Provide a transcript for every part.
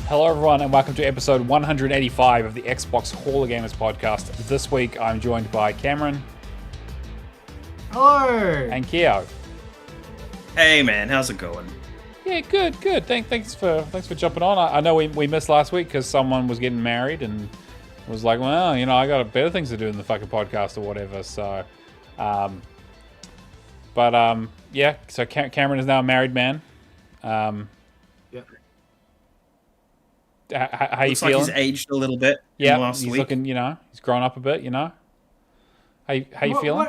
Hello everyone and welcome to episode 185 of the Xbox Hall of Gamers podcast. This week I'm joined by Cameron. Hello! And Keo. Hey man, how's it going? Yeah, good. Thanks for jumping on. I know we missed last week because someone was getting married and was like, well, I got better things to do than the fucking podcast or whatever. So, yeah. So Cameron is now a married man. Yeah. How you Looks feeling? like he's aged a little bit. Yeah, in the last he's week. looking. He's grown up a bit. How you feeling?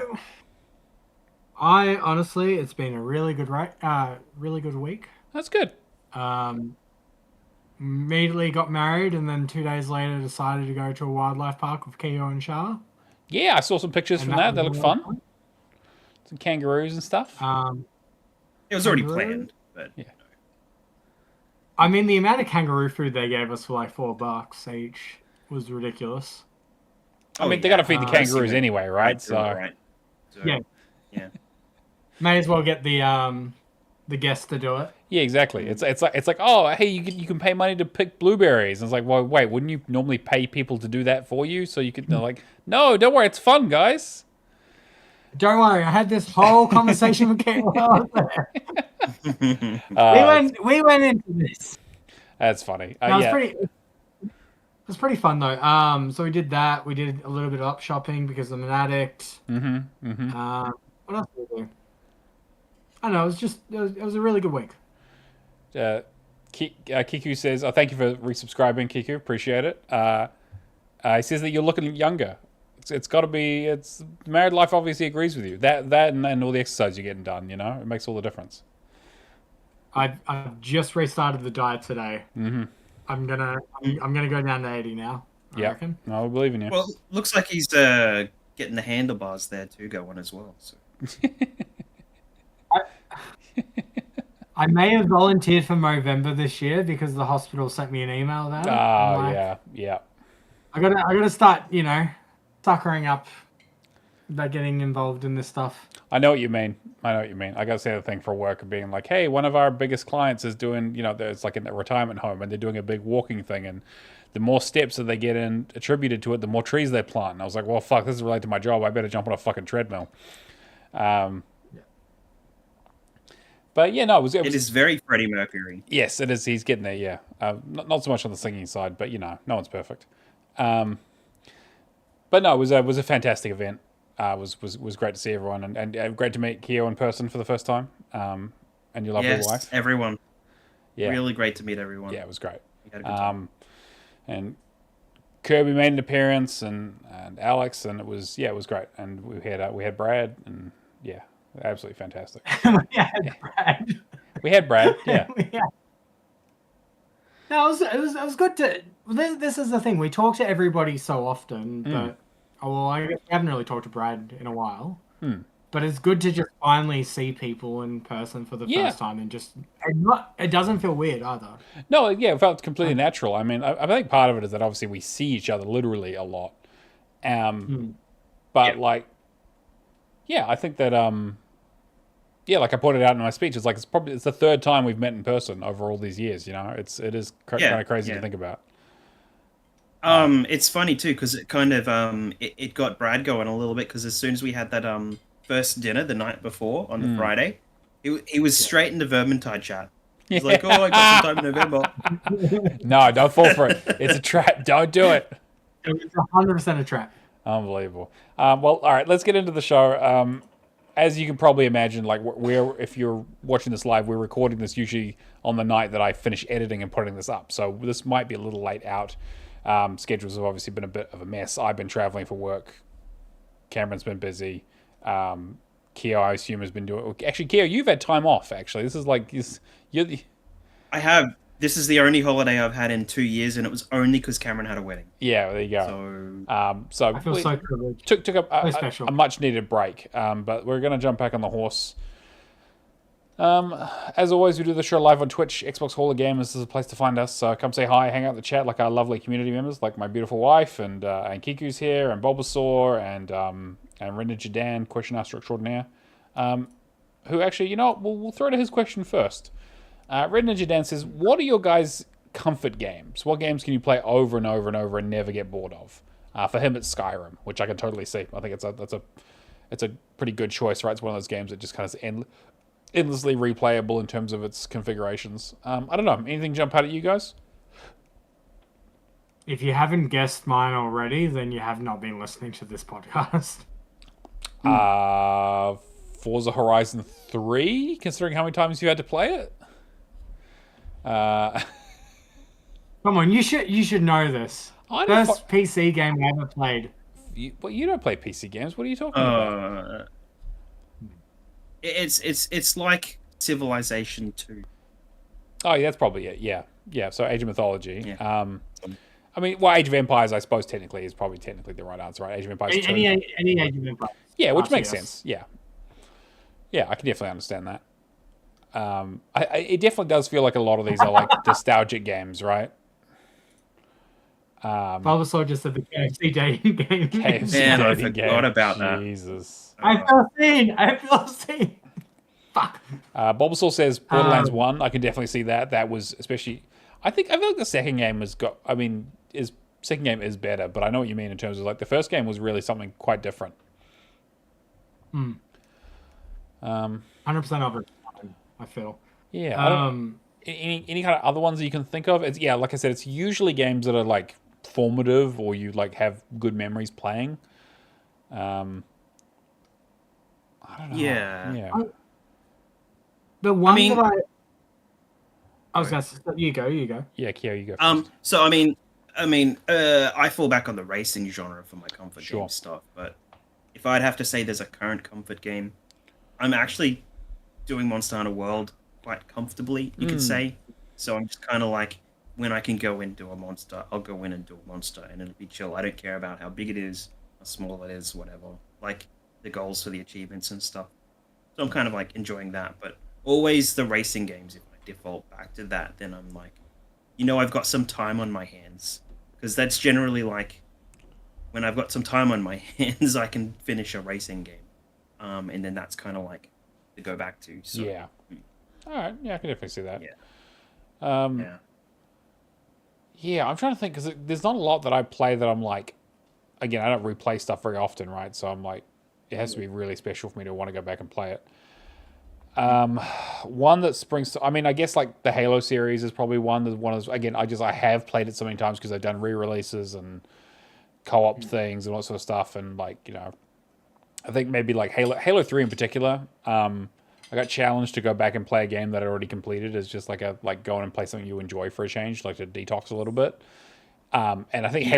I honestly, it's been a really good week. That's good. Immediately got married, and then 2 days later decided to go to a wildlife park with Keo and Char. Yeah, I saw some pictures from that. They look fun. Some kangaroos and stuff. It was already planned, but yeah. I mean, the amount of kangaroo food they gave us for like $4 each was ridiculous. I mean, they got to feed the kangaroos anyway, right? So yeah. May as well get the guests to do it. Yeah, exactly. It's like oh, hey, you can pay money to pick blueberries. And it's like, well, wait, wouldn't you normally pay people to do that for you? So you could, they're like, no, don't worry, it's fun, guys. Don't worry, I had this whole conversation with Kate while I was there. We went into this. That's funny. It was pretty fun though. So we did that. We did a little bit of up shopping because I'm an addict. Mm-hmm. What else did we do? I don't know. It was a really good week. Kiku says, "Oh, thank you for resubscribing, Kiku. Appreciate it." He says that you're looking younger. It's got to be. It's married life. Obviously agrees with you. That and all the exercise you're getting done. It makes all the difference. I've just restarted the diet today. Mm-hmm. I'm gonna go down to 80 now. I reckon. No, I believe in you. Well, looks like he's getting the handlebars there too going as well. So. I may have volunteered for Movember this year because the hospital sent me an email about it. Oh, yeah. I gotta start, suckering up about getting involved in this stuff. I know what you mean. I gotta say the thing for work of being like, hey, one of our biggest clients is doing, it's like in a retirement home and they're doing a big walking thing, and the more steps that they get in attributed to it, the more trees they plant. And I was like, well, fuck, this is related to my job. I better jump on a fucking treadmill. But yeah, no, it is very Freddie Mercury. Yes, it is. He's getting there. Yeah, not so much on the singing side, but no one's perfect. But no, it was a fantastic event. Was great to see everyone and great to meet Keo in person for the first time. And your lovely wife. Everyone. Yeah, really great to meet everyone. Yeah, it was great. We had a good time. And Kirby made an appearance and Alex, and it was great. And we had Brad, and yeah, absolutely fantastic. Brad. We had Brad. Yeah. No, it was good to. This is the thing. We talk to everybody so often, but I guess we haven't really talked to Brad in a while. But it's good to just finally see people in person for the first time, and it doesn't feel weird either. No, yeah, it felt completely natural. I mean, I think part of it is that obviously we see each other literally a lot, but I think that like I pointed out in my speech, it's like it's the third time we've met in person over all these years. It is kind of crazy to think about. It's funny too because it kind of it got Brad going a little bit because as soon as we had that first dinner the night before on the Friday, he was straight into Vermintide chat. He's like, "Oh, I got some time in November." No, don't fall for it. It's a trap. Don't do it. It's 100% a trap. Unbelievable. Well, all right, let's get into the show. As you can probably imagine, like if you're watching this live, we're recording this usually on the night that I finish editing and putting this up. So this might be a little late out. Schedules have obviously been a bit of a mess. I've been traveling for work. Cameron's been busy. Keo, I assume, has been doing... Actually, Keo, you've had time off, actually. This is like... I have. This is the only holiday I've had in 2 years, and it was only because Cameron had a wedding. Yeah, there you go. So I feel so privileged. Took a much-needed break, but we're going to jump back on the horse. As always, we do the show live on Twitch, Xbox Hall of Gamers. This is a place to find us. So come say hi, hang out in the chat like our lovely community members, like my beautiful wife, and Kiku's here, and Bulbasaur, and Renda Jadan, question asker extraordinaire, who actually, we'll throw to his question first. Renda Jadan says, what are your guys' comfort games. What games can you play over and over and over and never get bored of? For him, it's Skyrim, which I can totally see. I think it's a pretty good choice, right? It's one of those games that just kind of endlessly replayable in terms of its configurations. I don't know. Anything jump out at you guys? If you haven't guessed mine already, then you have not been listening to this podcast. Forza Horizon 3, considering how many times you had to play it. Come on, you should know this. First PC game I ever played. You don't play PC games. What are you talking about? It's like Civilization 2. Oh, yeah, that's probably it. Yeah. So Age of Mythology. Yeah. I mean, well, Age of Empires, I suppose technically is probably the right answer, right? Age of Empires 2. Any Age of Empires. Yeah, which makes sense. Yeah, I can definitely understand that. It definitely does feel like a lot of these are like nostalgic games, right? Bulbasaur just said the KFC dating game. KFC Man, I dating forgot game. about that. Jesus. I feel seen. Fuck. Bulbasaur says Borderlands 1. I can definitely see that. That was especially. I feel like the second game second game is better, but I know what you mean in terms of like the first game was really something quite different. 100% of it, I feel. Yeah. Any kind of other ones that you can think of? It's like I said, it's usually games that are like formative or you like have good memories playing. I don't know. Yeah. The one that I was going to say, you go. Yeah, Kyo, you go first. So I fall back on the racing genre for my comfort game stuff, but if I'd have to say there's a current comfort game, I'm actually doing Monster Hunter World quite comfortably, you could say. So I'm just kind of like, when I can go and do a monster, I'll go in and do a monster, and it'll be chill. I don't care about how big it is, how small it is, whatever. Like the goals for the achievements and stuff. So I'm kind of like enjoying that, but always the racing games. If I default back to that, then I'm like, I've got some time on my hands, because that's generally like when I've got some time on my hands, I can finish a racing game, and then that's kind of like to go back to. So, yeah. All right. Yeah, I can definitely see that. Yeah. Yeah, I'm trying to think because there's not a lot that I play that I'm like. Again, I don't replay stuff very often, right? So I'm like, it has to be really special for me to want to go back and play it. One that springs to, I guess like the Halo series is probably one. There's one is, again, I have played it so many times because I've done re-releases and co-op things and all that sort of stuff. And like, I think maybe like Halo 3 in particular. I got challenged to go back and play a game that I already completed as just like going and play something you enjoy for a change, like to detox a little bit. And I think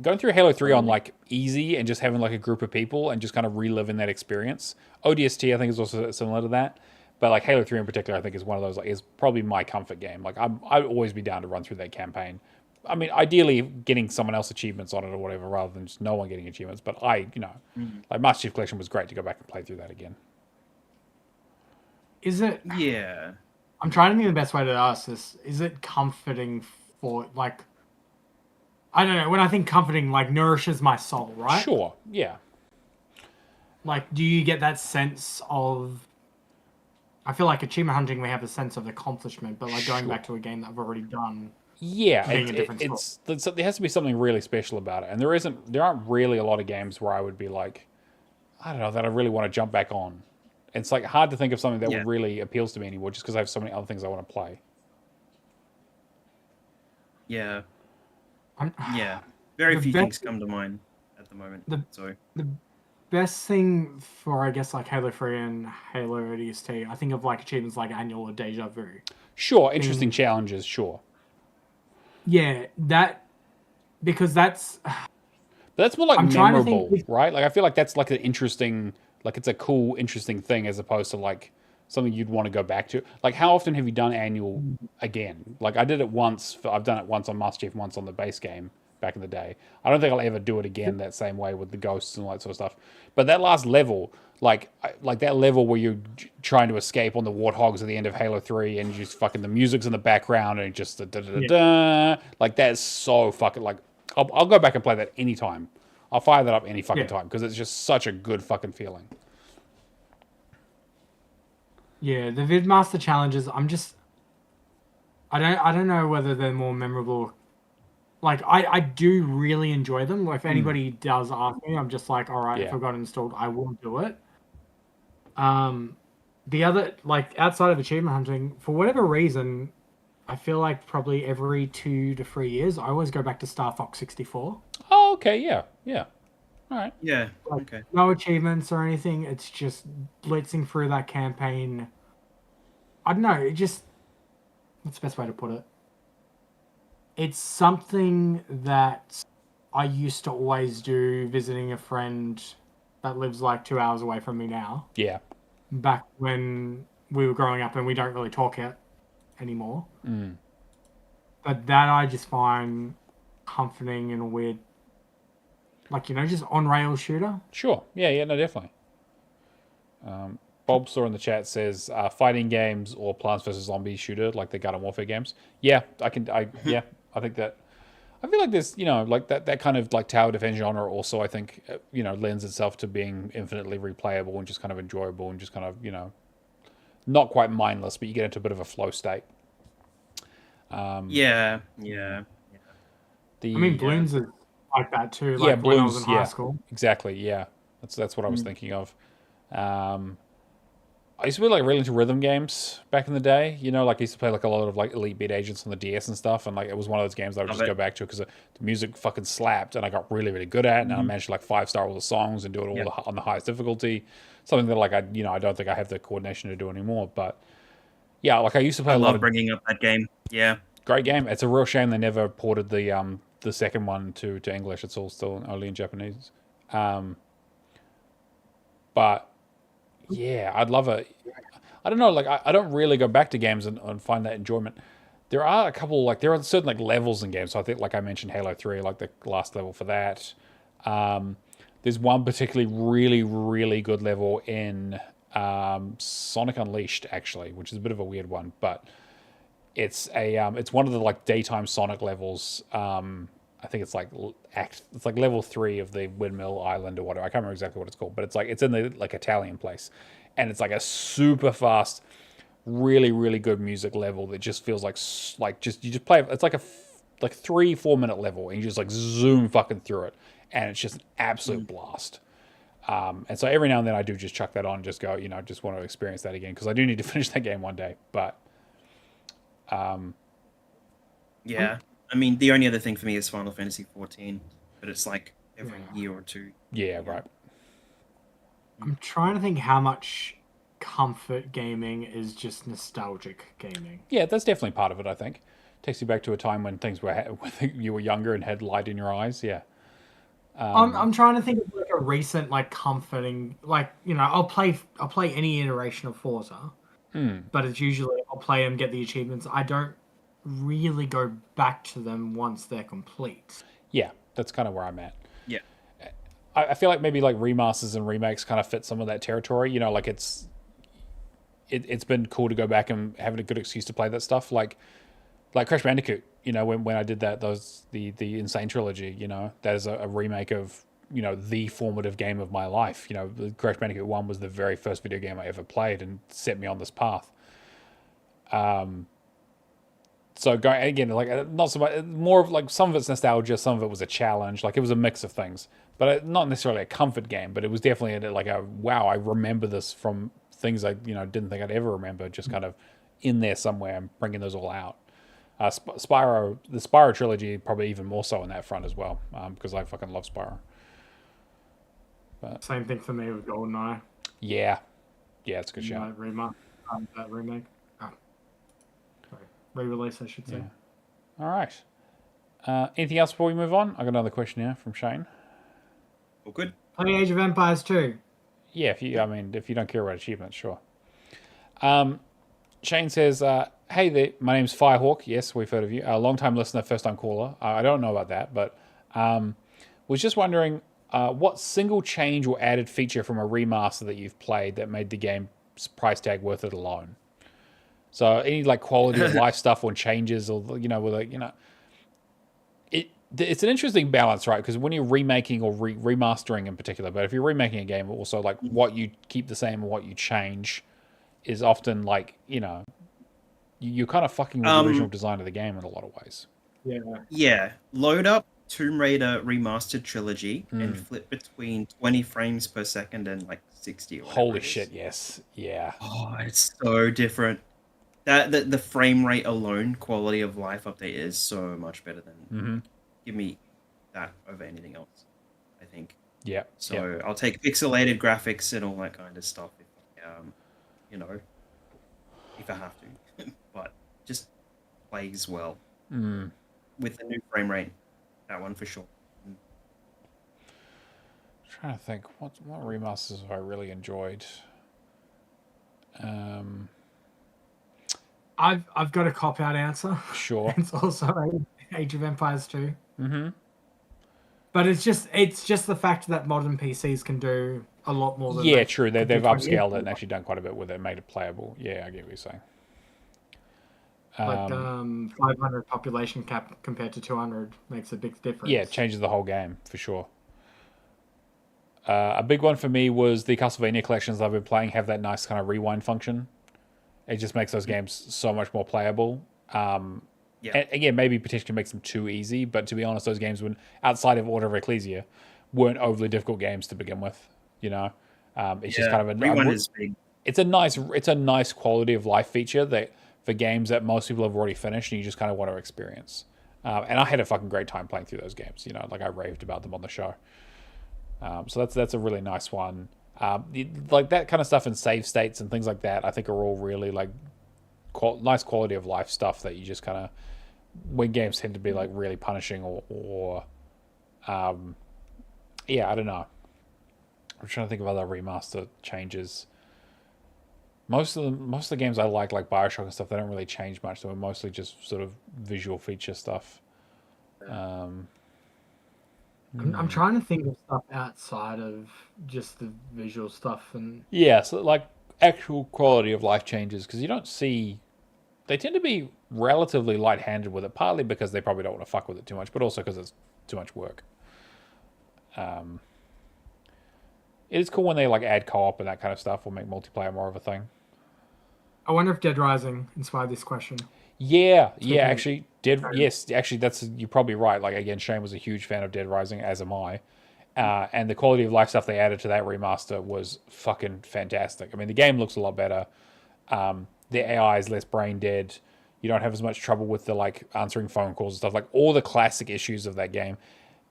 going through Halo 3 on like easy and just having like a group of people and just kind of reliving that experience. ODST I think is also similar to that. But like Halo 3 in particular, I think is one of those, like, is probably my comfort game. Like I'd always be down to run through that campaign. Ideally getting someone else achievements on it or whatever, rather than just no one getting achievements. But like Master Chief Collection was great to go back and play through that again. Is it? Yeah. I'm trying to think of the best way to ask this. Is it comforting for, like, I don't know, when I think comforting, like, nourishes my soul, right? Sure, yeah. Like, do you get that sense of, I feel like achievement hunting, we have a sense of accomplishment, but like going back to a game that I've already done. Yeah, there has to be something really special about it. And there aren't really a lot of games where I would be like, I don't know, that I really want to jump back on. It's like hard to think of something that really appeals to me anymore, just because I have so many other things I want to play. Yeah. Very few things come to mind at the moment. The best thing for, I guess, like Halo 3 and Halo ODST, I think of like achievements like Annual or Deja Vu. Sure, interesting challenges, sure. Yeah, because that's... But that's more like memorable, right? Like I feel like that's like an interesting... Like it's a cool, interesting thing as opposed to like something you'd want to go back to. Like how often have you done Annual again? Like I did it once. I've done it once on Master Chief, once on the base game back in the day. I don't think I'll ever do it again that same way with the ghosts and all that sort of stuff. But that last level, like that level where you're trying to escape on the warthogs at the end of Halo 3 and just fucking the music's in the background and just da-da-da-da. Like that's so fucking like I'll go back and play that anytime. I'll fire that up any fucking time because it's just such a good fucking feeling. Yeah, the VidMaster challenges, I don't know whether they're more memorable. Like I do really enjoy them. If anybody does ask me, I'm just like, all right, if Yeah. it got installed, I will do it. The other, like, outside of achievement hunting, for whatever reason, I feel like probably every 2 to 3 years, I always go back to Star Fox 64. Oh, okay. Yeah. Yeah. All right. Yeah. Like, Okay. no achievements or anything. It's just blitzing through that campaign. I don't know. It just, what's the best way to put it? It's something that I used to always do visiting a friend that lives like 2 hours away from me now. Yeah. Back when we were growing up and we don't really talk it anymore. But that I just find comforting in a weird, like, just on rail shooter. Sure. Yeah. Yeah. No, definitely. Bob Saw in the chat says fighting games or Plants vs Zombies shooter like the Garden Warfare games. Yeah, I think that. I feel like there's like that kind of like tower defense genre also I think lends itself to being infinitely replayable and just kind of enjoyable and just kind of not quite mindless, but you get into a bit of a flow state. Yeah. I mean, Bloons is like that too. Yeah, Like when I was Bloons, in high school. exactly. Yeah, that's what I was thinking of. I used to be like really into rhythm games back in the day. Like I used to play like a lot of like Elite Beat Agents on the DS and stuff, and like it was one of those games that I would Love just it. go back to because the music fucking slapped, and I got really really good at it, and I managed to like 5-star all the songs and do it all on the highest difficulty. Something that like I don't think I have the coordination to do anymore. But yeah, like I used to play I a lot love of bringing up that game. Yeah. great game. It's a real shame they never ported the second one to English. It's all still only in Japanese. But yeah, I'd love it. I don't know, like I don't really go back to games and find that enjoyment. There are a couple there are certain like levels in games. So I think like I mentioned Halo 3, like the last level for that. There's one particularly really, really good level in Sonic Unleashed, actually, which is a bit of a weird one, but it's it's one of the like daytime Sonic levels. I think it's like it's like level 3 of the Windmill Island or whatever. I can't remember exactly what it's called, but it's in the like Italian place, and it's like a super fast, really really good music level that just feels like just you just play. It's like a 3-4 minute level, and you just like zoom fucking through it, and it's just an absolute blast. And so every now and then I do just chuck that on, and just go, just want to experience that again because I do need to finish that game one day, but. Yeah. I mean, the only other thing for me is Final Fantasy 14, but it's like every year or two. Yeah, right. I'm trying to think how much comfort gaming is just nostalgic gaming. Yeah, that's definitely part of it, I think. Takes you back to a time when things were when you were younger and had light in your eyes. Yeah. I'm trying to think of like a recent like comforting, like, I'll play any iteration of Forza, but it's usually I'll play them, get the achievements. I don't really go back to them once they're complete. Yeah, that's kind of where I'm at. Yeah. I feel like maybe like remasters and remakes kind of fit some of that territory. Like it's been cool to go back and have a good excuse to play that stuff. Like Crash Bandicoot, when I did that, the Insane Trilogy, that is a remake of, the formative game of my life. The Crash Bandicoot 1 was the very first video game I ever played and set me on this path. So going again, like not so much, more of like some of it's nostalgia, some of it was a challenge. Like it was a mix of things, but not necessarily a comfort game. But it was definitely like a wow, I remember this from things I didn't think I'd ever remember. Just kind of in there somewhere and bringing those all out. The Spyro trilogy probably even more so on that front as well, because I fucking love Spyro. But Same thing for me with GoldenEye. yeah, it's a good show. That remake. Re-release, I should say. Yeah. All right. Anything else before we move on? I got another question here from Shane. Well, good. Play Age of Empires 2. Yeah, if you don't care about achievements, sure. Shane says, "Hey there, my name's Firehawk. Yes, we've heard of you. A long-time listener, first-time caller. I don't know about that, but was just wondering what single change or added feature from a remaster that you've played that made the game's price tag worth it alone." So any like quality of life stuff or changes or it's an interesting balance, right? Because when you're remaking or remastering in particular, but if you're remaking a game, also like what you keep the same and what you change is often like you you're kind of fucking with the original design of the game in a lot of ways. Yeah. Yeah, load up Tomb Raider Remastered Trilogy and flip between 20 frames per second and like 60 or whatever. Holy it is. shit! Yes, yeah. Oh, it's so different. That the frame rate alone, quality of life update is so much better than. Give me that over anything else, I think. Yeah. So I'll take pixelated graphics and all that kind of stuff. You know, if I have to, but just plays well with the new frame rate. That one for sure. I'm trying to think what remasters have I really enjoyed. I've got a cop out answer. Sure. It's also Age of Empires 2. But it's just the fact that modern PCs can do a lot more than Yeah, true. They've upscaled it years and actually done quite a bit with it, made it playable. Yeah, I get what you're saying. Like 500 population cap compared to 200 makes a big difference. Yeah, it changes the whole game for sure. A big one for me was the Castlevania collections I've been playing have that nice kind of rewind function. It just makes those games so much more playable. And again, maybe potentially makes them too easy, but to be honest, those games, outside of Order of Ecclesia, weren't overly difficult games to begin with. You know, it's just kind of rewind is big. It's a nice quality of life feature that for games that most people have already finished and you just kind of want to experience. And I had a fucking great time playing through those games. You know, like I raved about them on the show. So that's a really nice one. Like that kind of stuff in save states and things like that, I think are all really like nice quality of life stuff that you just kind of, when games tend to be like really punishing or I don't know. I'm trying to think of other remaster changes. Most of the games I like BioShock and stuff, they don't really change much. They were mostly just sort of visual feature stuff. I'm trying to think of stuff outside of just the visual stuff and so like actual quality of life changes, because you don't see. They tend to be relatively light-handed with it, partly because they probably don't want to fuck with it too much, but also because it's too much work. It is cool when they like add co-op and that kind of stuff, or make multiplayer more of a thing. I wonder if Dead Rising inspired this question. Yeah, actually, you're probably right. Like again, Shane was a huge fan of Dead Rising, as am I. And the quality of life stuff they added to that remaster was fucking fantastic. I mean, the game looks a lot better. The AI is less brain dead. You don't have as much trouble with the like answering phone calls and stuff. Like all the classic issues of that game.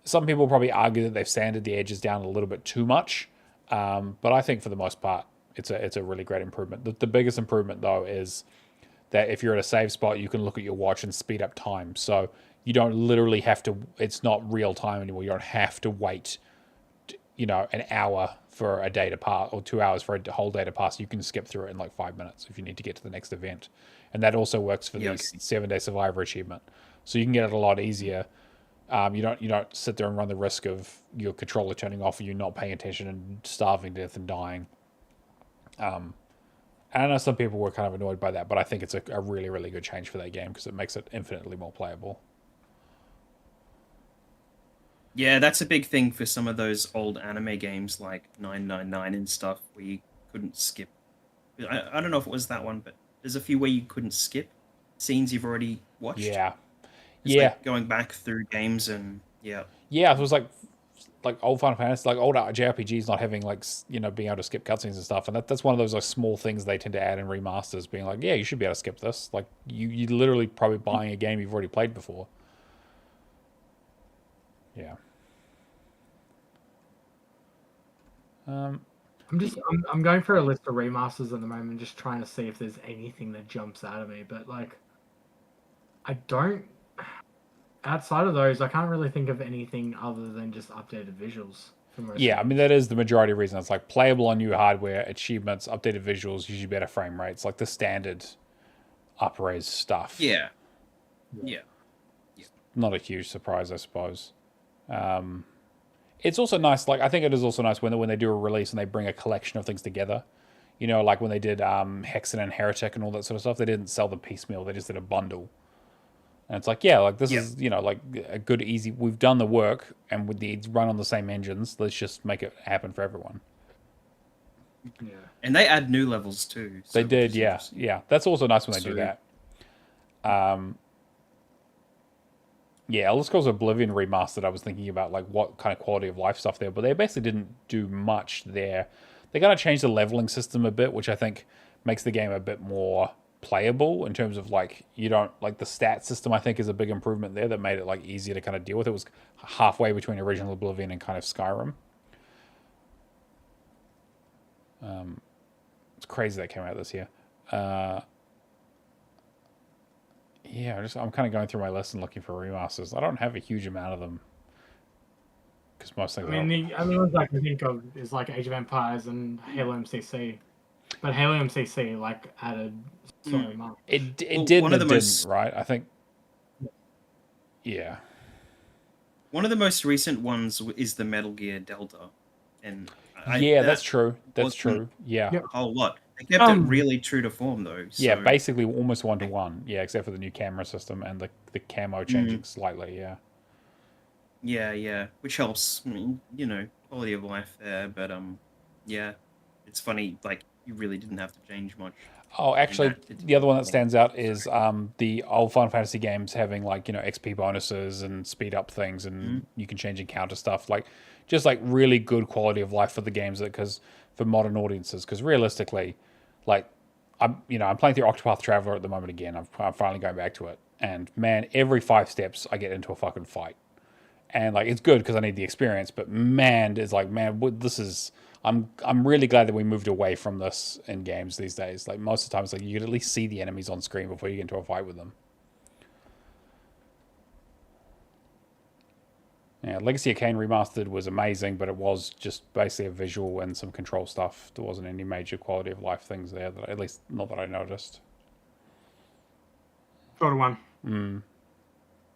Some people probably argue that they've sanded the edges down a little bit too much. But I think for the most part, it's a really great improvement. The biggest improvement though is that if you're at a save spot, you can look at your watch and speed up time. So you don't literally have to. It's not real time anymore. You don't have to wait, an hour for a day to pass or 2 hours for a whole day to pass. You can skip through it in like 5 minutes if you need to get to the next event, and that also works for the 7-day survivor achievement. So you can get it a lot easier. You don't sit there and run the risk of your controller turning off or you not paying attention and starving to death and dying. I know some people were kind of annoyed by that, but I think it's a really, really good change for that game because it makes it infinitely more playable. Yeah, that's a big thing for some of those old anime games like 999 and stuff where you couldn't skip. I don't know if it was that one, but there's a few where you couldn't skip scenes you've already watched. Yeah. Like going back through games and Yeah, it was like old Final Fantasy, like old JRPGs not having being able to skip cutscenes and stuff, and that's one of those like small things they tend to add in remasters, being like, yeah, you should be able to skip this. Like you literally probably buying a game you've already played before. Yeah. I'm going through a list of remasters at the moment, just trying to see if there's anything that jumps out of me, but like I don't. Outside of those, I can't really think of anything other than just updated visuals. Yeah, I mean, that is the majority of the reason. It's like playable on new hardware, achievements, updated visuals, usually better frame rates, like the standard up-res stuff. Yeah. Not a huge surprise, I suppose. It's also nice, like, I think it is also nice when they do a release and they bring a collection of things together. Like when they did Hexen and Heretic and all that sort of stuff, they didn't sell the piecemeal, they just did a bundle. And it's like, this is, like a good, easy, we've done the work and with the run on the same engines, let's just make it happen for everyone. Yeah. And they add new levels too. So they did, yeah. That's also nice when they do that. Yeah, Elder Scrolls Oblivion Remastered, I was thinking about like what kind of quality of life stuff there, but they basically didn't do much there. They kind of changed the leveling system a bit, which I think makes the game a bit more playable in terms of like you don't like the stat system. I think is a big improvement there that made it like easier to kind of deal with. It was halfway between original Oblivion and kind of Skyrim. It's crazy that came out this year. Yeah, I'm kind of going through my list and looking for remasters. I don't have a huge amount of them because most things. I mean, the only ones I can think of is like Age of Empires and Halo MCC, but Halo MCC like added so much. It did, but it didn't, right? I think. Yeah. One of the most recent ones is the Metal Gear Delta, and that's true. That's true. Yeah. A whole lot. They kept it really true to form, though. So. Yeah, basically almost 1-to-1. Yeah, except for the new camera system and the camo changing slightly. Yeah. Yeah, which helps. I mean, quality of life there, but yeah, it's funny. Like you really didn't have to change much. Oh, actually, the other one that stands out is the old Final Fantasy games having like XP bonuses and speed up things, and you can change encounter stuff. Like just like really good quality of life for the games because for modern audiences. Because realistically, like I'm playing through Octopath Traveler at the moment again. I'm finally going back to it, and man, every 5 steps I get into a fucking fight, and like it's good because I need the experience. But man, it's like this is. I'm really glad that we moved away from this in games these days. Like most of the time, it's like you could at least see the enemies on screen before you get into a fight with them. Yeah, Legacy of Kain Remastered was amazing, but it was just basically a visual and some control stuff. There wasn't any major quality of life things there, at least not that I noticed. Shorter one.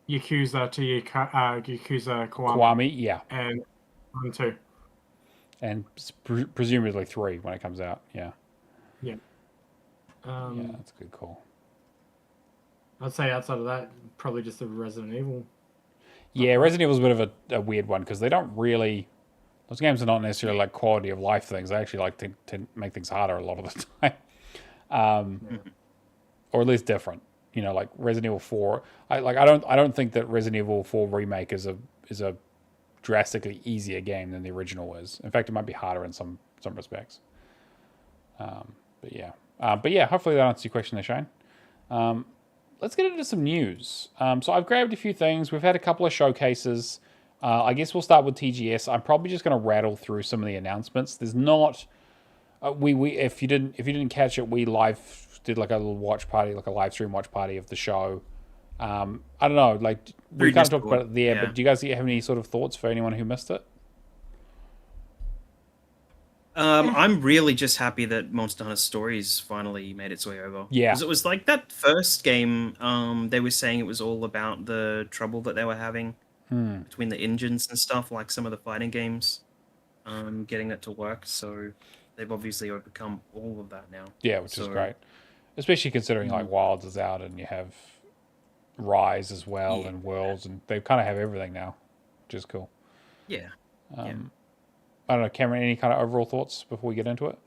Yakuza to Yakuza Kiwami, yeah. And 1 and 2. And presumably 3 when it comes out, yeah. Yeah. Yeah, that's a good call. I'd say outside of that, probably just the Resident Evil. Yeah, Resident Evil's a bit of a weird one because they don't really. Those games are not necessarily like quality of life things. They actually like to make things harder a lot of the time, or at least different. Like Resident Evil 4. I don't think that Resident Evil 4 remake is a drastically easier game than the original was. In fact, it might be harder in some respects. But yeah, hopefully that answers your question there, Shane. Let's get into some news. So I've grabbed a few things. We've had a couple of showcases. I guess we'll start with TGS. I'm probably just going to rattle through some of the announcements. There's not. If you didn't catch it, we live did like a little watch party, like a live stream watch party of the show. I don't know, like we kind of talked about it there, but do you guys have any sort of thoughts for anyone who missed it? I'm really just happy that Monster Hunter Stories finally made its way over. Yeah. Because it was like that first game, they were saying it was all about the trouble that they were having between the engines and stuff, like some of the fighting games, getting it to work. So they've obviously overcome all of that now. Yeah, which is great. Especially considering like Wilds is out and you have Rise as well and Worlds, and they kind of have everything now, which is cool. Yeah. I don't know, Cameron, any kind of overall thoughts before we get into it?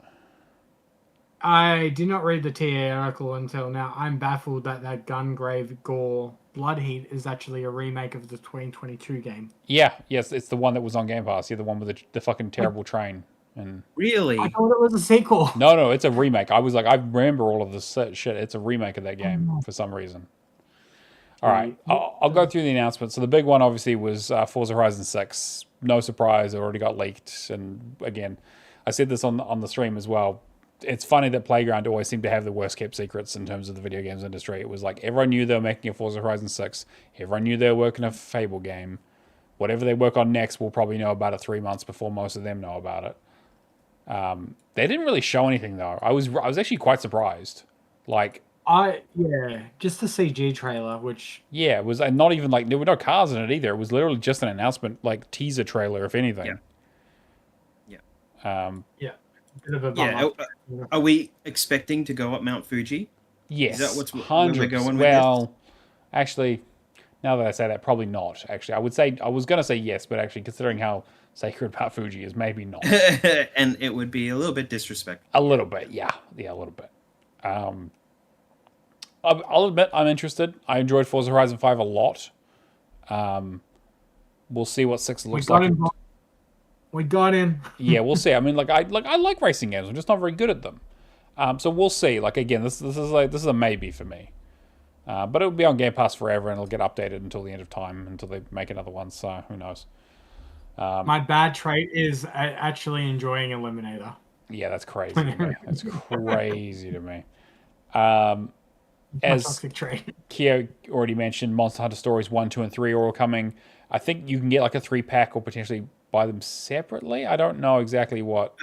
I did not read the TA article until now. I'm baffled that Gungrave Gore Bloodheat is actually a remake of the 2022 game. Yeah, yes, it's the one that was on Game Pass. Yeah, the one with the fucking terrible train. And really? I thought it was a sequel. No, it's a remake. I was like, I remember all of this shit. It's a remake of that game for some reason. All right, I'll go through the announcements. So the big one obviously was Forza Horizon 6. No surprise, it already got leaked. And again, I said this on the stream as well. It's funny that Playground always seemed to have the worst kept secrets in terms of the video games industry. It was like everyone knew they were making a Forza Horizon 6. Everyone knew they were working a Fable game. Whatever they work on next, we'll probably know about it 3 months before most of them know about it. They didn't really show anything though. I was actually quite surprised. Like just the CG trailer, which it was, and not even like there were no cars in it either. It was literally just an announcement, like teaser trailer, if anything. Bit of a bummer. Are we expecting to go up Mount Fuji? Yes, is that what's 100%. Going with well, actually, now that I say that, probably not. Actually, I was going to say yes, but actually, considering how sacred Mount Fuji is, maybe not. And it would be a little bit disrespectful. A little bit, yeah, a little bit. I'll admit I'm interested. I enjoyed Forza Horizon 5 a lot. We'll see what 6 We looks got like. him. We got him. Yeah, we'll see. I mean, I like racing games. I'm just not very good at them. So we'll see. Like again, this is a maybe for me. But it'll be on Game Pass forever, and it'll get updated until the end of time, until they make another one. So who knows? My bad trait is actually enjoying Eliminator. Yeah, that's crazy to me. That's crazy to me. My As toxic trait. Keo already mentioned, Monster Hunter Stories 1, 2, and 3 are all coming. I think you can get like a 3-pack or potentially buy them separately. I don't know exactly what.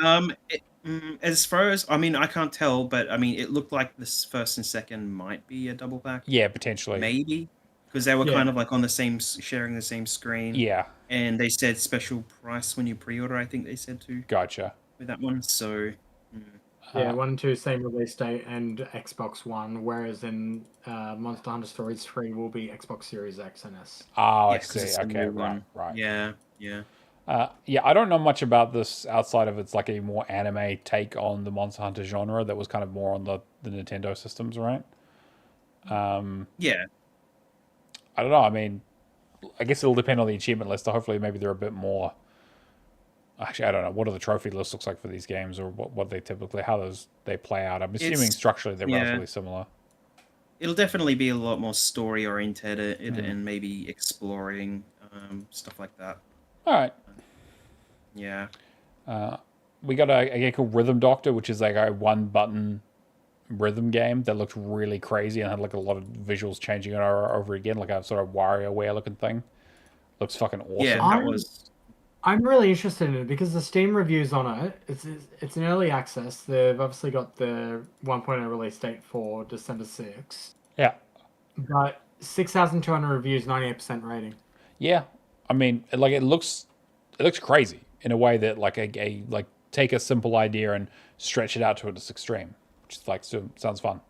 As far as I mean, I can't tell, but I mean, it looked like this first and second might be a double pack, Yeah, potentially. maybe, because they were Yeah. kind of like on the same, sharing the same screen. Yeah, And they said special price when you pre-order. I think they said too gotcha. with that one. So Yeah, 1 and 2 same release date and Xbox One, whereas in Monster Hunter Stories 3 will be Xbox Series X and S. Oh, I yeah, 'cause see. it's a Okay, new right, one. right. Yeah, yeah. Yeah, I don't know much about this outside of it's like a more anime take on the Monster Hunter genre that was kind of more on the Nintendo systems, right? Yeah, I don't know. I mean, I guess it'll depend on the achievement list. Hopefully, maybe they're a bit more. Actually, I don't know. What do the trophy lists looks like for these games, or what they typically how those they play out? I'm assuming structurally they're relatively similar. it'll definitely be a lot more story oriented and maybe exploring stuff like that. All right. Yeah. We got a game called Rhythm Doctor, which is like a 1-button rhythm game that looked really crazy and had like a lot of visuals changing it over again, like a sort of WarioWare looking thing. Looks fucking awesome. Yeah, that was. I'm really interested in it because the Steam reviews on it, it's an early access. They've obviously got the 1.0 release date for December 6th. Yeah. But 6,200 reviews, 98% rating. Yeah. I mean, like it looks crazy in a way that like a like take a simple idea and stretch it out to its extreme, which is like sounds fun.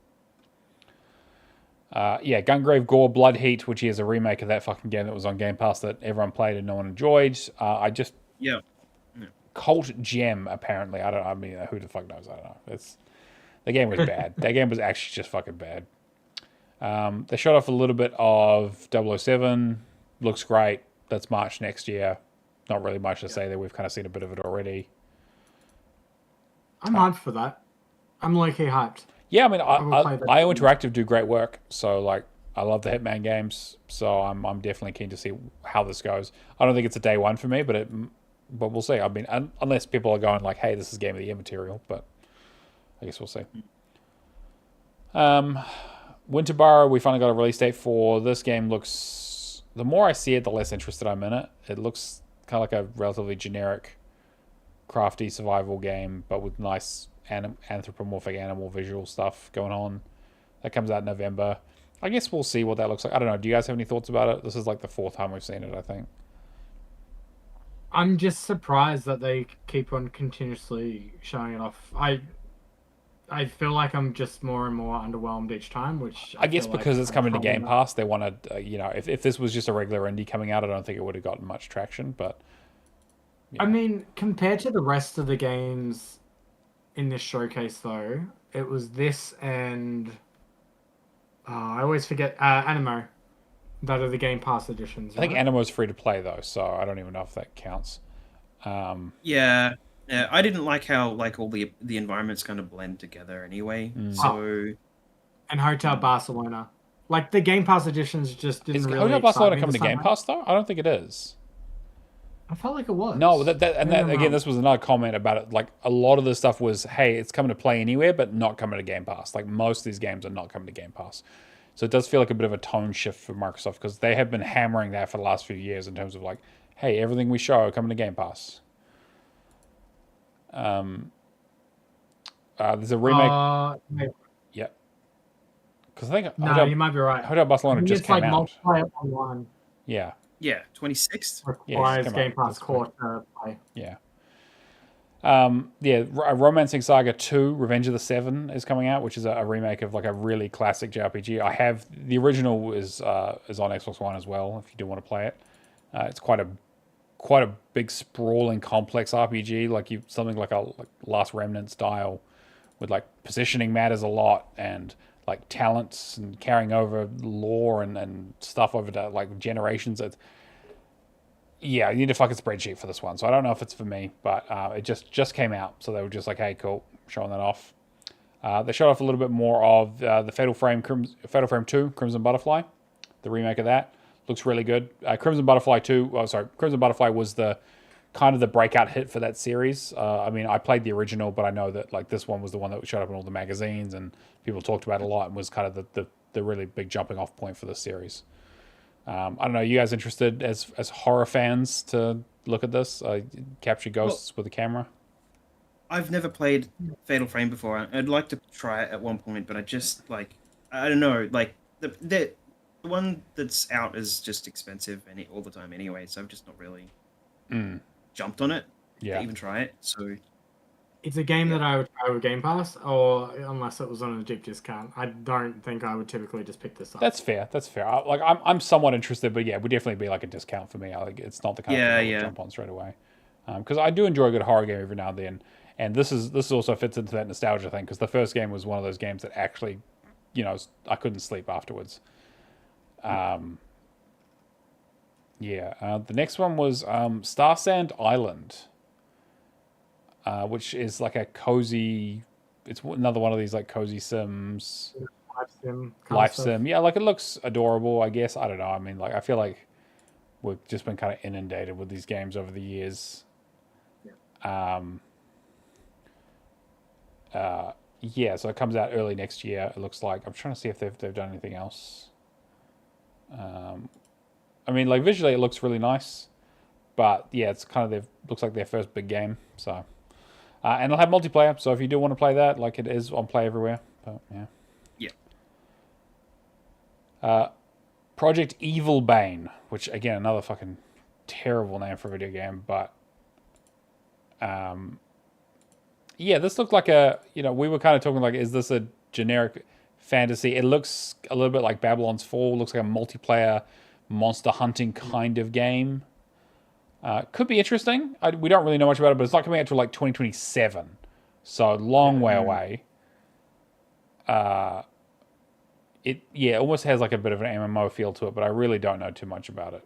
Yeah, Gungrave Gore Blood Heat, which is a remake of that fucking game that was on Game Pass that everyone played and no one enjoyed. I just Yeah. Cult Gem apparently. I mean, who the fuck knows? I don't know. The game was bad. That game was actually just fucking bad. They showed off a little bit of 007. Looks great. That's March next year. Not really much to say there. We've kind of seen a bit of it already. I'm hyped for that. I'm low-key hyped. Yeah, I mean, will play that IO game. Interactive do great work. So, like, I love the Hitman games. So, I'm definitely keen to see how this goes. I don't think it's a day one for me, but we'll see. I mean, unless people are going like, "Hey, this is Game of the Year material," but I guess we'll see. Winterborough, we finally got a release date for. This game looks. The more I see it, the less interested I'm in it. It looks kind of like a relatively generic, crafty survival game, but with nice anthropomorphic animal visual stuff going on. That comes out in November. I guess we'll see what that looks like. I don't know. Do you guys have any thoughts about it? This is like the 4th time we've seen it, I think. I'm just surprised that they keep on continuously showing it off. I feel like I'm just more and more underwhelmed each time, which I guess feel like because it's I'm coming to probably Game not- Pass, they wanted, if this was just a regular indie coming out, I don't think it would have gotten much traction. But I mean, compared to the rest of the games in this showcase, though, it was this and I always forget Animo that are the Game Pass editions. I think right? Animo's free to play though, so I don't even know if that counts. Yeah. Yeah. I didn't like how like all the environments kind of blend together anyway. So and Hotel Barcelona. Like the Game Pass editions just didn't Is really. Hotel excite Barcelona me coming this to Game time. Pass though? I don't think it is. I felt like it was. No, Maybe I'm again, wrong. this was another comment about it. Like a lot of the stuff was, hey, it's coming to play anywhere, but not coming to Game Pass. Like most of these games are not coming to Game Pass. So it does feel like a bit of a tone shift for Microsoft because they have been hammering that for the last few years in terms of like, hey, everything we show coming to Game Pass. There's a remake. Maybe. Yeah, because I think No, you might be right. Hotel Barcelona I think just it's came like out. multiplayer online Yeah, yeah, 26th. requires come Game out. Pass That's Core to play. yeah. Romancing Saga 2, Revenge of the Seven is coming out, which is a remake of like a really classic JRPG. I have the original is on Xbox One as well. If you do want to play it, it's quite a big sprawling complex RPG, like something like a Last Remnant style, with like positioning matters a lot and like talents and carrying over lore and stuff over to like generations. Yeah, you need a fucking spreadsheet for this one. So I don't know if it's for me, but it just came out. So they were just like, hey, cool, showing that off. They showed off a little bit more of the Fatal Frame 2, Crimson Butterfly, the remake of that. Looks really good. Crimson Butterfly 2, Crimson Butterfly was the kind of the breakout hit for that series. I mean, I played the original, but I know that like this one was the one that showed up in all the magazines and people talked about it a lot and was kind of the really big jumping off point for this series. I don't know. You guys interested as horror fans to look at this? Capture ghosts with a camera. I've never played Fatal Frame before. I'd like to try it at one point, but I just like I don't know. Like the one that's out is just expensive all the time anyway. So I've just not really jumped on it to even try it. So it's a game that I would try with Game Pass, or unless it was on a deep discount. I don't think I would typically just pick this up. That's fair. I'm somewhat interested, but yeah, it would definitely be like a discount for me. It's not the kind of thing I would jump on straight away. Because I do enjoy a good horror game every now and then, and this also fits into that nostalgia thing. Because the first game was one of those games that actually, I couldn't sleep afterwards. The next one was Star Sand Island. Which is like a cozy. It's another one of these like cozy sims. Life sim. Yeah, like it looks adorable. I guess I don't know. I mean, like I feel like we've just been kind of inundated with these games over the years. So it comes out early next year. It looks like. I'm trying to see if they've done anything else. I mean, like visually, it looks really nice, but yeah, it's kind of looks like their first big game. So. And it'll have multiplayer, so if you do want to play that, like it is on Play Everywhere. But yeah. Project Evil Bane, which again another fucking terrible name for a video game, but this looked like we were kind of talking like, is this a generic fantasy? It looks a little bit like Babylon's Fall. Looks like a multiplayer monster hunting kind of game. Could be interesting. We don't really know much about it, but it's not coming out till like 2027, so long way away. It almost has like a bit of an MMO feel to it, but I really don't know too much about it.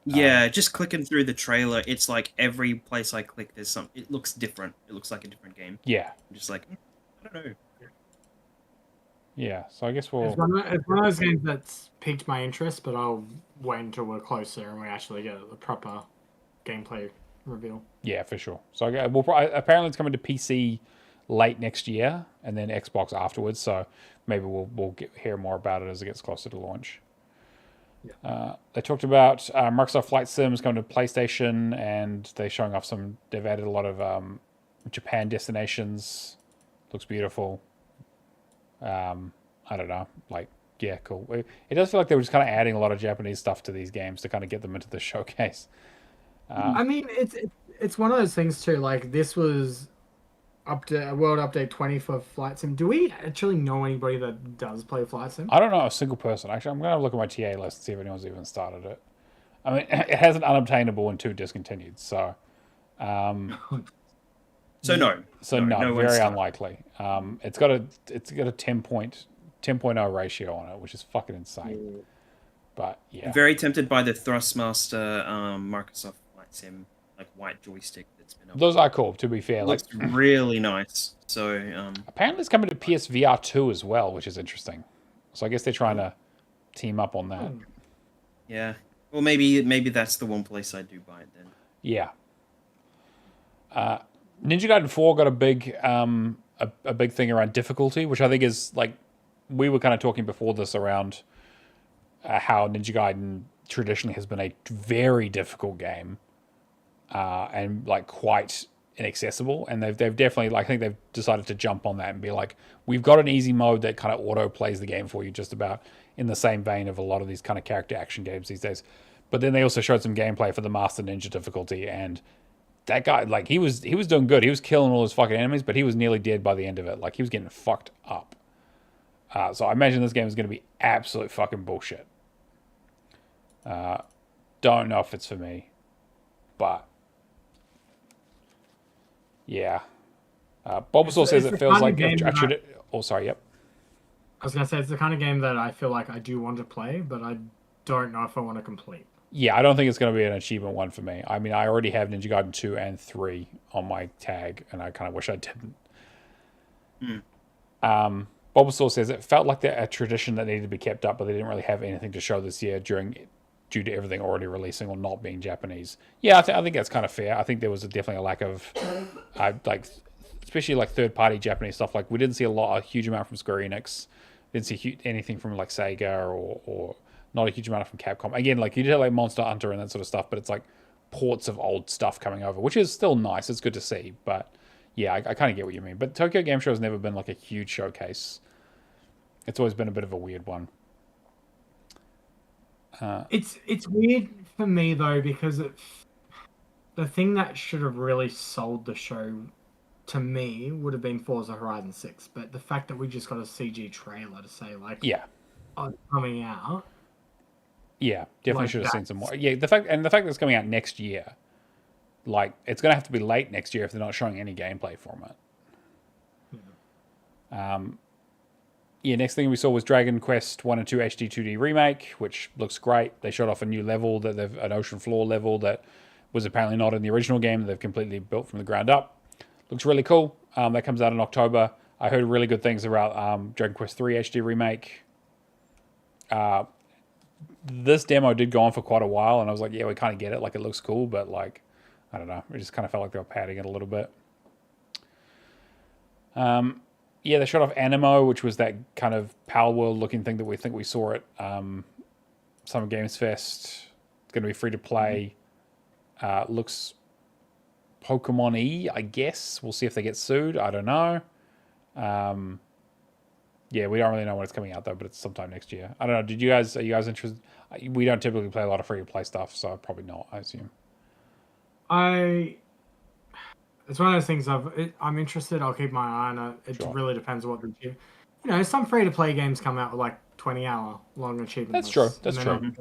Yeah, just clicking through the trailer, it's like every place I click, there's something. It looks different. It looks like a different game. Yeah, I'm just like I don't know. Yeah, so I guess we'll. It's one of those games that's piqued my interest, but I'll wait until we're closer and we actually get a proper gameplay reveal. Yeah, for sure. So apparently it's coming to PC late next year and then Xbox afterwards. So maybe we'll hear more about it as it gets closer to launch. Yeah. They talked about Microsoft Flight Sims coming to PlayStation, and they're showing off they've added a lot of Japan destinations. Looks beautiful. I don't know. Like, yeah, cool. It does feel like they were just kind of adding a lot of Japanese stuff to these games to kind of get them into the showcase. I mean, it's one of those things too. Like this was World Update 20 for Flight Sim. Do we actually know anybody that does play Flight Sim? I don't know a single person. Actually, I'm going to look at my TA list and see if anyone's even started it. I mean, it has an unobtainable and 2 discontinued. So, no, very unlikely. It's got a 10.0 ratio on it, which is fucking insane. But yeah, I'm very tempted by the Thrustmaster Microsoft Flight Sim like white joystick that's been up. Those are cool. To be fair, looks really nice. So apparently it's coming to PSVR 2 as well, which is interesting. So I guess they're trying to team up on that. Yeah. Well, maybe that's the one place I do buy it then. Yeah. Ninja Gaiden 4 got a big thing around difficulty, which I think is like we were kind of talking before this around how Ninja Gaiden traditionally has been a very difficult game and like quite inaccessible, and they've definitely I think they've decided to jump on that and be like, we've got an easy mode that kind of auto plays the game for you, just about in the same vein of a lot of these kind of character action games these days. But then they also showed some gameplay for the Master Ninja difficulty, and that guy, like, he was doing good. He was killing all his fucking enemies, but he was nearly dead by the end of it. Like, he was getting fucked up. So I imagine this game is going to be absolute fucking bullshit. Don't know if it's for me, but yeah. Bulbasaur says it feels like... Oh, sorry, yep. I was gonna say it's the kind of game that I feel like I do want to play, but I don't know if I want to complete. Yeah, I don't think it's going to be an achievement one for me. I mean, I already have Ninja Gaiden 2 and 3 on my tag, and I kind of wish I didn't. Bulbasaur says it felt like a tradition that needed to be kept up, but they didn't really have anything to show this year due to everything already releasing or not being Japanese. Yeah, I think that's kind of fair. I think there was definitely a lack of, especially like third-party Japanese stuff. Like we didn't see a huge amount from Square Enix. Didn't see anything from like Sega or not a huge amount from Capcom. Again, like you did like Monster Hunter and that sort of stuff, but it's like ports of old stuff coming over, which is still nice. It's good to see, but yeah, I kind of get what you mean. But Tokyo Game Show has never been like a huge showcase. It's always been a bit of a weird one. It's weird for me though because the thing that should have really sold the show to me would have been Forza Horizon 6, but the fact that we just got a CG trailer to say like, yeah, oh, it's coming out. Yeah, definitely Like should have that. seen some more. Yeah, the fact that it's coming out next year, like it's going to have to be late next year if they're not showing any gameplay from it. Yeah, next thing we saw was Dragon Quest 1 and 2 HD 2D remake, which looks great. They showed off a new level an ocean floor level that was apparently not in the original game. They've completely built from the ground up. Looks really cool. That comes out in October. I heard really good things about Dragon Quest 3 HD remake. This demo did go on for quite a while, and I was like, yeah, we kind of get it. Like, it looks cool, but, like, I don't know. It just kind of felt like they were padding it a little bit. Yeah, they showed off Animo, which was that kind of Power World looking thing that we think we saw at Summer Games Fest. It's going to be free to play. Looks Pokemon-y, I guess. We'll see if they get sued. I don't know. Yeah, we don't really know when it's coming out though, but it's sometime next year. I don't know. Are you guys interested? We don't typically play a lot of free to play stuff, so probably not, I assume. It's one of those things I'm interested. I'll keep my eye on it. It Sure. really depends on what the some free to play games come out with like 20-hour long achievement That's lists, true. That's and true. then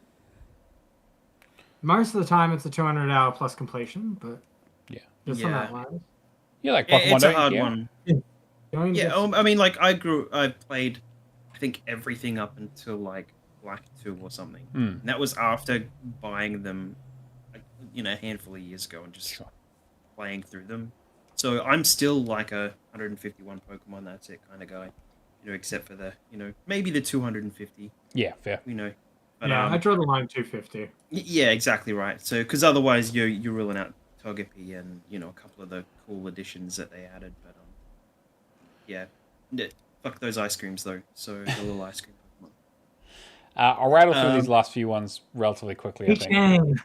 most of the time it's a 200-hour plus completion, but Yeah. there's some outliers. Yeah, like Pokemon. It's a hard yeah. one. Going Yeah, just- I mean, like I played, I think everything up until like Black 2 or something. And that was after buying them, like, a handful of years ago and just playing through them. So I'm still like a 151 Pokemon, that's it kind of guy. Except for the, maybe the 250. Yeah, fair. But, yeah, I draw the line 250. Yeah, exactly right. So, because otherwise you're ruling out Togepi and a couple of the cool additions that they added. But yeah, fuck those ice creams though. So the little ice cream Pokemon. I'll rattle through these last few ones relatively quickly, I think.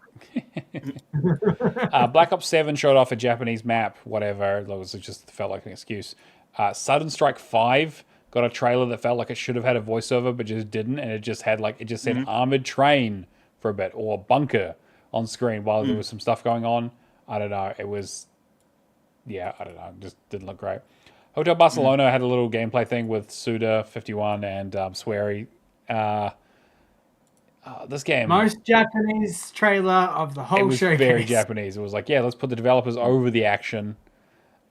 Black Ops 7 showed off a Japanese map, whatever. It just felt like an excuse. Sudden Strike 5 got a trailer that felt like it should have had a voiceover, but just didn't, and it just said armored train for a bit, or bunker on screen while there was some stuff going on. I don't know. It was, I don't know. It just didn't look great. Hotel Barcelona had a little gameplay thing with Suda51 and Swery. This game, Most Japanese trailer of the it whole was showcase. very Japanese. It was like, let's put the developers over the action,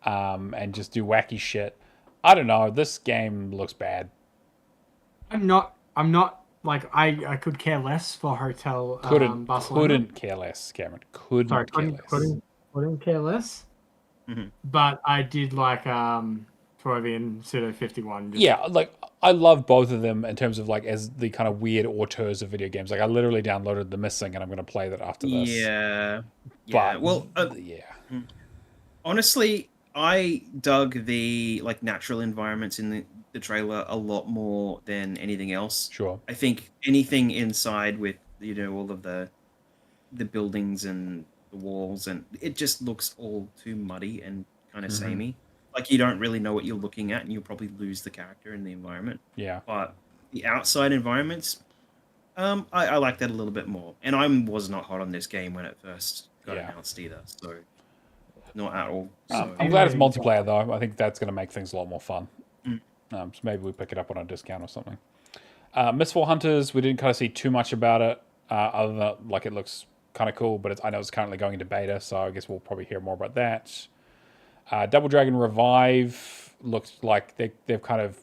and just do wacky shit. I don't know. This game looks bad. I'm not like I could care less for Hotel Barcelona. Couldn't care less, Cameron. Couldn't care less. But I did like Provian Pseudo 51. Yeah, like I love both of them in terms of like as the kind of weird auteurs of video games. Like I literally downloaded The Missing, and I'm going to play that after this. Yeah. But, Well, honestly, I dug the natural environments in the trailer a lot more than anything else. Sure. I think anything inside with all of the buildings and the walls, and it just looks all too muddy and kind of samey. Like you don't really know what you're looking at, and you'll probably lose the character in the environment. Yeah. But the outside environments, I like that a little bit more. And I was not hot on this game when it first got announced either, so not at all. So. I'm glad it's multiplayer though. I think that's going to make things a lot more fun. So maybe we pick it up on a discount or something. Mistfall Hunters, we didn't kind of see too much about it, other than like it looks kind of cool, but I know it's currently going into beta, so I guess we'll probably hear more about that. Double Dragon Revive looks like they've kind of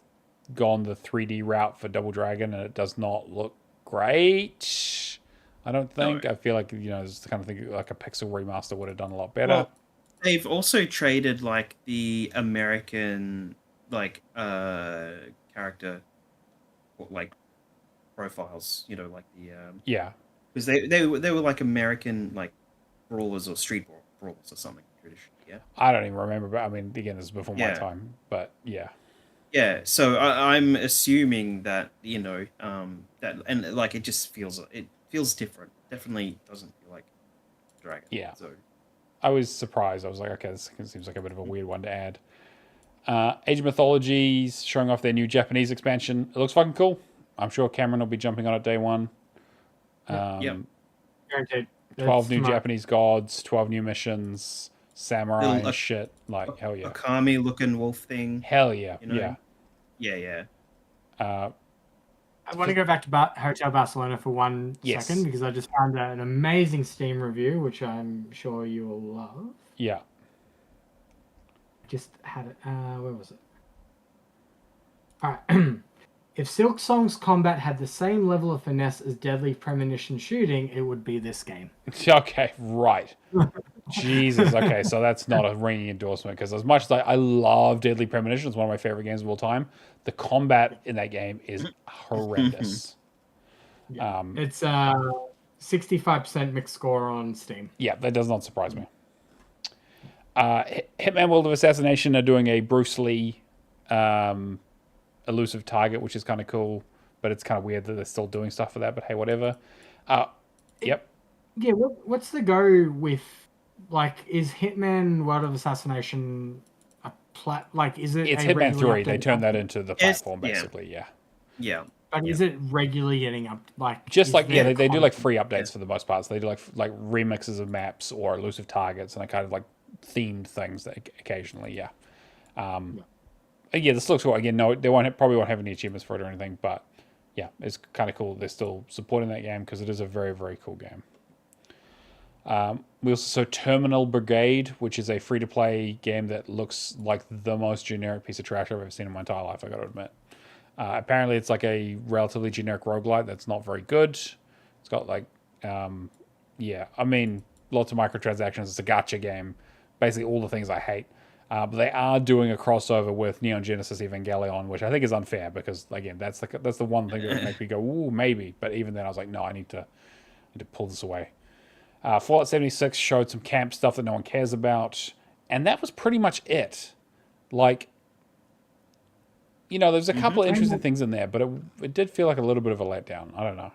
gone the 3D route for Double Dragon, and it does not look great. I don't think. No. I feel like it's the kind of thing like a pixel remaster would have done a lot better. Well, they've also traded like the American character like profiles, like the Yeah. because they were like American like brawlers or street brawlers or something traditionally. Yeah. I don't even remember, but I mean, again, this is before my Yeah. time. But yeah. Yeah, so I'm assuming that that and like it feels different. Definitely doesn't feel like Dragon. Yeah. So I was surprised. I was like, okay, this seems like a bit of a weird one to add. Age of Mythologies showing off their new Japanese expansion. It looks fucking cool. I'm sure Cameron will be jumping on it day one. Yep. Guaranteed. 12 new Smart. Japanese gods, 12 new missions, samurai Little, and shit. Like, hell yeah. Akami looking wolf thing. Hell yeah. You know? Yeah. I want to go back to Hotel Barcelona for one second because I just found an amazing Steam review, which I'm sure you will love. Yeah. Just had it. Where was it? All right. If Silk Song's combat had the same level of finesse as Deadly Premonition shooting, it would be this game. Okay, right. Jesus. Okay, so that's not a ringing endorsement because as much as I love Deadly Premonition, it's one of my favorite games of all time. The combat in that game is horrendous. Yeah. It's 65% mixed score on Steam. Yeah, that does not surprise me. Hitman World of Assassination are doing a Bruce Lee elusive target, which is kind of cool, but it's kind of weird that they're still doing stuff for that, but hey, whatever. Yep. Yeah, what's the go with, like, is Hitman World of Assassination is it It's a Hitman 3, they updated turned that into the platform, basically, Yeah. But is it regularly getting up, just like, there they do like free updates Yeah. for the most part, so they do like remixes of maps or elusive targets, and they kind of like themed things that occasionally, yeah. Yeah, this looks cool. Again, no, they probably won't have any achievements for it or anything, but yeah, it's kind of cool. They're still supporting that game because it is a very, very cool game. We also saw Terminal Brigade, which is a free-to-play game that looks like the most generic piece of trash I've ever seen in my entire life, I got to admit. Apparently, it's like a relatively generic roguelite that's not very good. It's got like, I mean, lots of microtransactions. It's a gacha game. Basically, all the things I hate. But they are doing a crossover with Neon Genesis Evangelion, which I think is unfair because, again, that's the one thing that would make me go, ooh, maybe. But even then, I was like, no, I need to pull this away. Fallout 76 showed some camp stuff that no one cares about, and that was pretty much it. Like, there's a couple of interesting things in there, but it did feel like a little bit of a letdown. I don't know.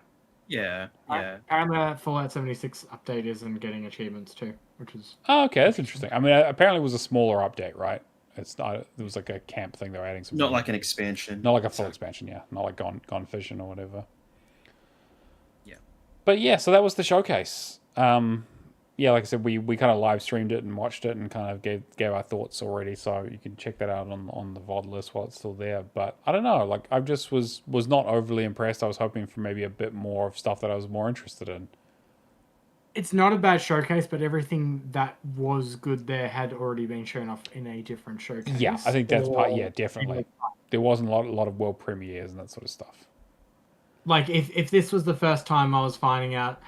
Yeah. Apparently, Fallout 76 update isn't getting achievements too, which is... Oh, okay, that's interesting. I mean, apparently it was a smaller update, right? It's not. It was like a camp thing they were adding. Not like an expansion. Not like a full expansion, yeah. Not like Gone Fishing or whatever. Yeah. But yeah, so that was the showcase. Yeah, like I said, we kind of live streamed it and watched it and kind of gave our thoughts already, so you can check that out on the VOD list while it's still there. But I don't know, like I just was not overly impressed. I was hoping for maybe a bit more of stuff that I was more interested in. It's not a bad showcase, but everything that was good there had already been shown off in a different showcase. Yeah, I think that's part. Yeah, definitely. There wasn't a lot of world premieres and that sort of stuff. Like if this was the first time I was finding out,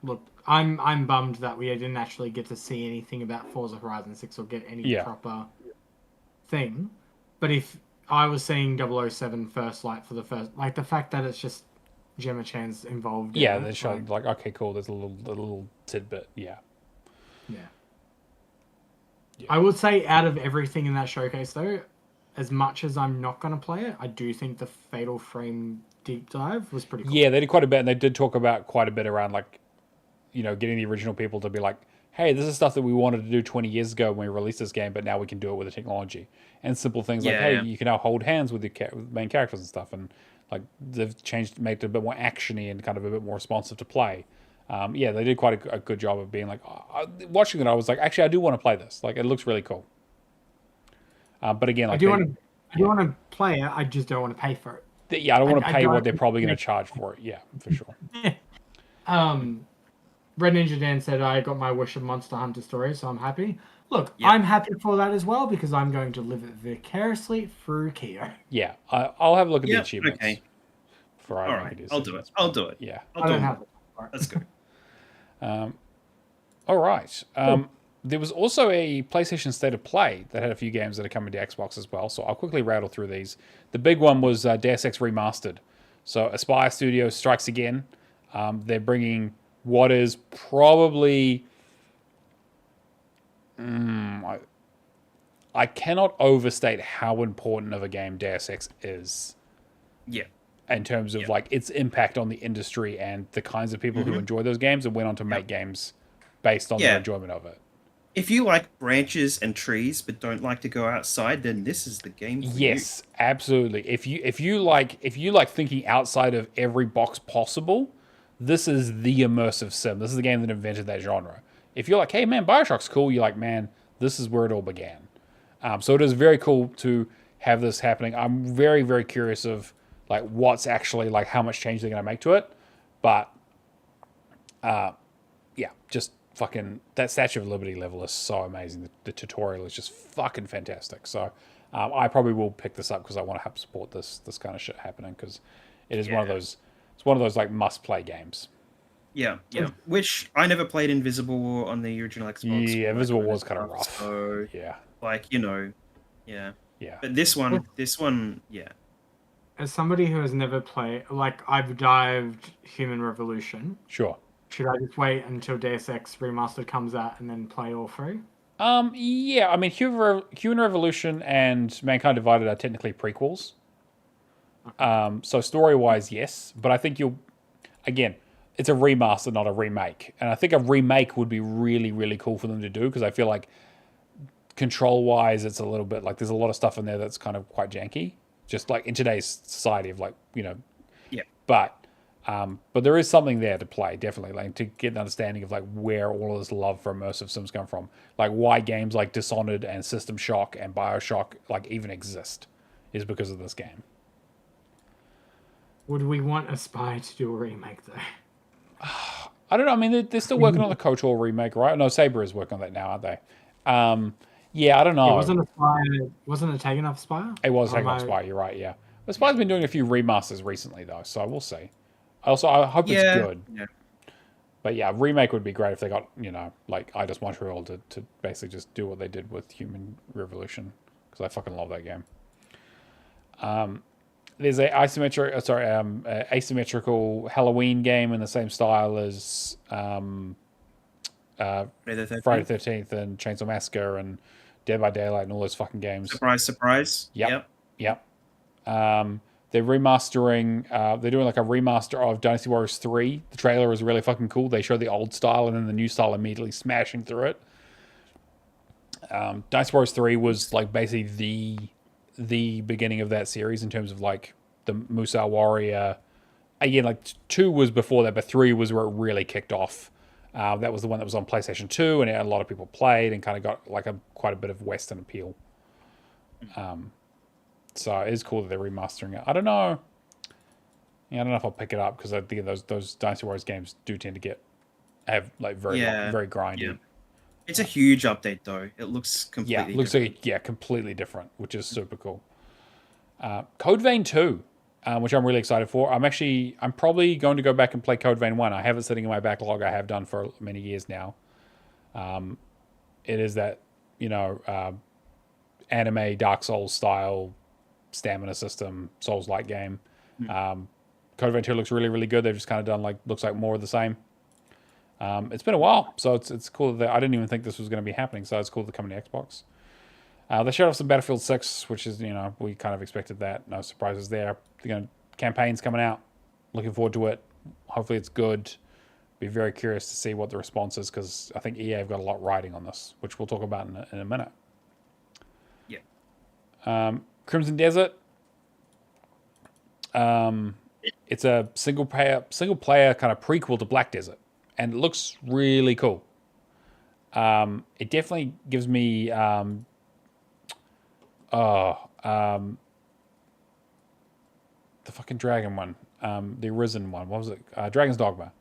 look, I'm bummed that we didn't actually get to see anything about Forza Horizon 6 or get any proper thing. But if I was seeing 007 First Light for the first, like the fact that it's just Gemma Chan's involved. Yeah, they showed like okay, cool. There's a little tidbit. Yeah. I would say out of everything in that showcase, though, as much as I'm not going to play it, I do think the Fatal Frame deep dive was pretty cool. Yeah, they did quite a bit, and they did talk about quite a bit around like, getting the original people to be like, hey, this is stuff that we wanted to do 20 years ago when we released this game, but now we can do it with the technology. And simple things like, hey, you can now hold hands with your main characters and stuff, and like they've made it a bit more actiony and kind of a bit more responsive to play. They did quite a good job of being like, watching it, I was like, actually, I do want to play this. Like, it looks really cool. But again, like, I do want to play it. I just don't want to pay for it. Yeah, I don't want to pay what they're probably going to charge for it. Yeah, for sure. Red Ninja Dan said, I got my wish of Monster Hunter story, so I'm happy. Look, Yeah. I'm happy for that as well because I'm going to live it vicariously through Keo. Yeah, I'll have a look at the Yep, achievements. okay. Before I All make right, a decision. I'll do it. I'll do it. Yeah. I'll I do don't it. have it. All right. Let's go. All right. There was also a PlayStation State of Play that had a few games that are coming to Xbox as well. So I'll quickly rattle through these. The big one was Deus Ex Remastered. So Aspire Studio strikes again. They're bringing what is probably... I cannot overstate how important of a game Deus Ex is. Yeah. In terms of like its impact on the industry and the kinds of people who enjoy those games and went on to make games based on their enjoyment of it. If you like branches and trees but don't like to go outside, then this is the game for you. Yes, absolutely. If you like thinking outside of every box possible, this is the immersive sim. This is the game that invented that genre. If you're like, hey man, BioShock's cool, you're like, man, this is where it all began. So it is very cool to have this happening. I'm very, very curious of like what's actually like how much change they're going to make to it. But yeah, just fucking that Statue of Liberty level is so amazing. The tutorial is just fucking fantastic. So I probably will pick this up because I want to help support this kind of shit happening because it is one of those. It's one of those like must play games. Yeah. Which I never played Invisible War on the original Xbox. Yeah, Invisible War was kind of rough. So yeah, like yeah. But this one, yeah. As somebody who has never played, like I've dived Human Revolution. Sure. Should I just wait until Deus Ex Remastered comes out and then play all three? Yeah. I mean, Human Revolution and Mankind Divided are technically prequels. So story-wise, yes, but I think again, it's a remaster, not a remake, and I think a remake would be really, really cool for them to do because I feel like control-wise, it's a little bit like there's a lot of stuff in there that's kind of quite janky, just like in today's society of like Yeah. But there is something there to play, definitely, like to get an understanding of like where all of this love for immersive sims come from, like why games like Dishonored and System Shock and BioShock like even exist, is because of this game. Would we want Aspire to do a remake though? I don't know. I mean, they're still working on the KOTOR remake, right? No, Saber is working on that now, aren't they? Yeah, I don't know. Wasn't it taken off Aspire? It was taken off Aspire. You're right. Yeah, Aspire's been doing a few remasters recently though, so we'll see. I hope it's good. Yeah. But yeah, remake would be great if they got like I Just Montreal to basically just do what they did with Human Revolution because I fucking love that game. There's a asymmetrical Halloween game in the same style as Friday the 13th and Chainsaw Massacre and Dead by Daylight and all those fucking games. Surprise. Yep. They're remastering. They're doing like a remaster of Dynasty Warriors 3. The trailer is really fucking cool. They show the old style and then the new style immediately smashing through it. Dynasty Warriors 3 was like basically the beginning of that series in terms of like the Musou Warrior. Again, like 2 was before that, but 3 was where it really kicked off. That was the one that was on PlayStation 2, and a lot of people played and kind of got like quite a bit of Western appeal. So it is cool that they're remastering it. I don't know. Yeah, I don't know if I'll pick it up because I think those Dynasty Warriors games do tend to have like very grindy. Yeah. It's a huge update though. It looks completely completely different, which is super cool. Code Vein 2, which I'm really excited for. I'm probably going to go back and play Code Vein 1. I have it sitting in my backlog. I have done for many years now. It is that, anime Dark Souls style stamina system, Souls-like game. Code Vein 2 looks really, really good. They've just kind of done looks like more of the same. It's been a while, so it's cool that I didn't even think this was going to be happening, so it's cool to come to Xbox. They showed off some Battlefield 6, which is, we kind of expected that. No surprises there. Campaign's coming out. Looking forward to it. Hopefully it's good. Be very curious to see what the response is, because I think EA have got a lot riding on this, which we'll talk about in a minute. Yeah. Crimson Desert. It's a single player kind of prequel to Black Desert, and it looks really cool. It definitely gives me the fucking dragon one, the Arisen one. What was it? Dragon's Dogma.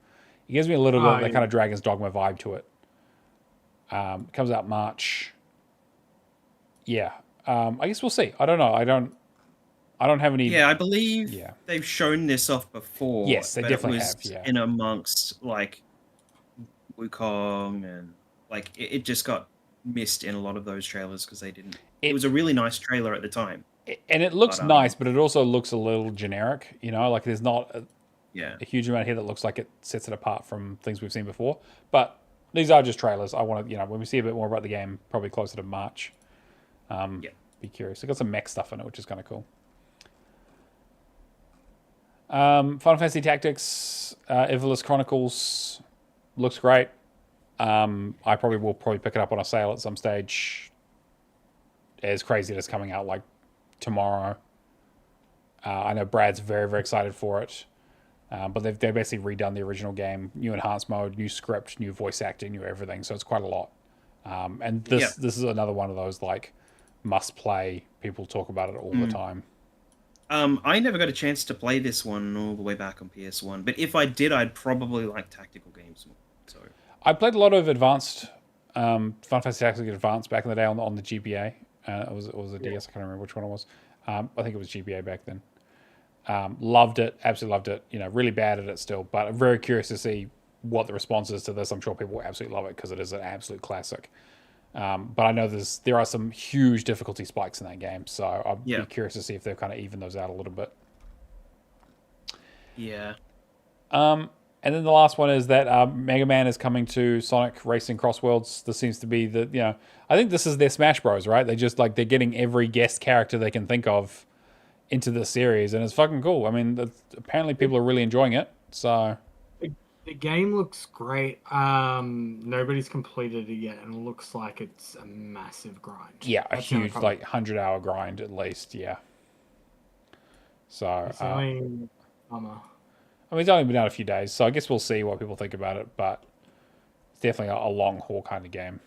It gives me a little bit of that kind of Dragon's Dogma vibe to it. It comes out March. Yeah. I guess we'll see. I don't know. I don't have any. Yeah, I believe Yeah. they've shown this off before, Yes, they but it definitely was have. Yeah. in amongst like Wukong and like it just got missed in a lot of those trailers because they didn't. It was a really nice trailer at the time, And it looks but nice, but it also looks a little generic. Like there's not yeah, a huge amount here that looks like it sets it apart from things we've seen before. But these are just trailers. I want to, when we see a bit more about the game, probably closer to March. yeah. Be curious. It got some mech stuff in it, which is kind of cool. Final Fantasy Tactics, Everless Chronicles looks great. I probably will pick it up on a sale at some stage. It's crazy that it's coming out like tomorrow. I know Brad's very, very excited for it. But they've basically redone the original game, new enhanced mode, new script, new voice acting, new everything. So it's quite a lot. And this is another one of those like must play. People talk about it all the time. I never got a chance to play this one all the way back on PS1, but if I did, I'd probably like tactical games more. So I played a lot of advanced Final Fantasy Tactics Advanced back in the day on the GBA. It was a DS. I can't remember which one it was. I think it was GBA back then. Loved it, absolutely loved it. Really bad at it still, but I'm very curious to see what the response is to this. I'm sure people will absolutely love it because it is an absolute classic. But I know there are some huge difficulty spikes in that game, so I'll be curious to see if they've kind of evened those out a little bit. Yeah. And then the last one is that Mega Man is coming to Sonic Racing Cross Worlds. This seems to be I think this is their Smash Bros, right? They just they're getting every guest character they can think of into the series, and it's fucking cool. I mean, apparently people are really enjoying it. So the game looks great. Nobody's completed it yet, and it looks like it's a massive grind. Yeah, a huge 100-hour grind at least. Yeah. So it's only summer. I mean, it's only been out a few days, so I guess we'll see what people think about it. But it's definitely a long haul kind of game.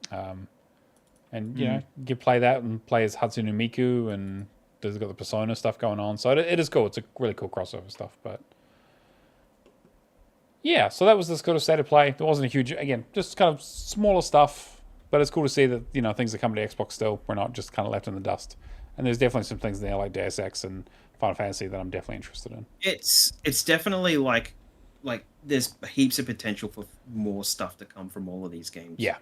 And you can play that and play as Hatsune Miku, and there's got the Persona stuff going on, so it is cool. It's a really cool crossover stuff. But yeah, so that was this kind of state of play. There wasn't a huge, again, just kind of smaller stuff, but it's cool to see that things are coming to Xbox still. We're not just kind of left in the dust. And there's definitely some things there like Deus Ex and Final Fantasy that I'm definitely interested in. It's definitely like there's heaps of potential for more stuff to come from all of these games. Yeah,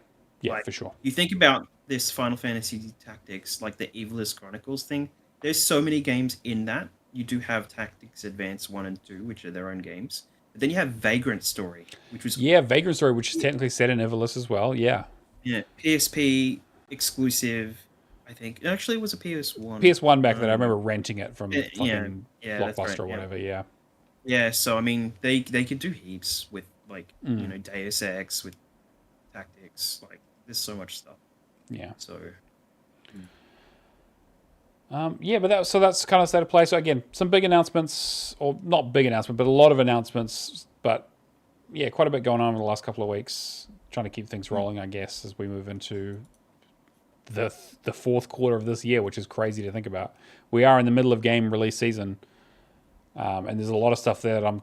for sure. You think about this Final Fantasy Tactics, like the Evilist Chronicles thing. There's so many games in that. You do have Tactics Advance 1 and 2, which are their own games. But then you have Vagrant Story, which was... Yeah, Vagrant Story, which is technically set in Everless as well, yeah. Yeah, PSP exclusive, I think. Actually, it was a PS1. PS1 back then, I remember renting it from fucking Blockbuster Blockbuster or whatever, yeah. Yeah, so, I mean, they could do heaps with, Deus Ex, with Tactics. There's so much stuff. Yeah. So... but that's kind of state of play. So again, some big announcements, or not big announcement, but a lot of announcements. But yeah, quite a bit going on in the last couple of weeks. Trying to keep things rolling, I guess, as we move into the fourth quarter of this year, which is crazy to think about. We are in the middle of game release season, and there's a lot of stuff there that I'm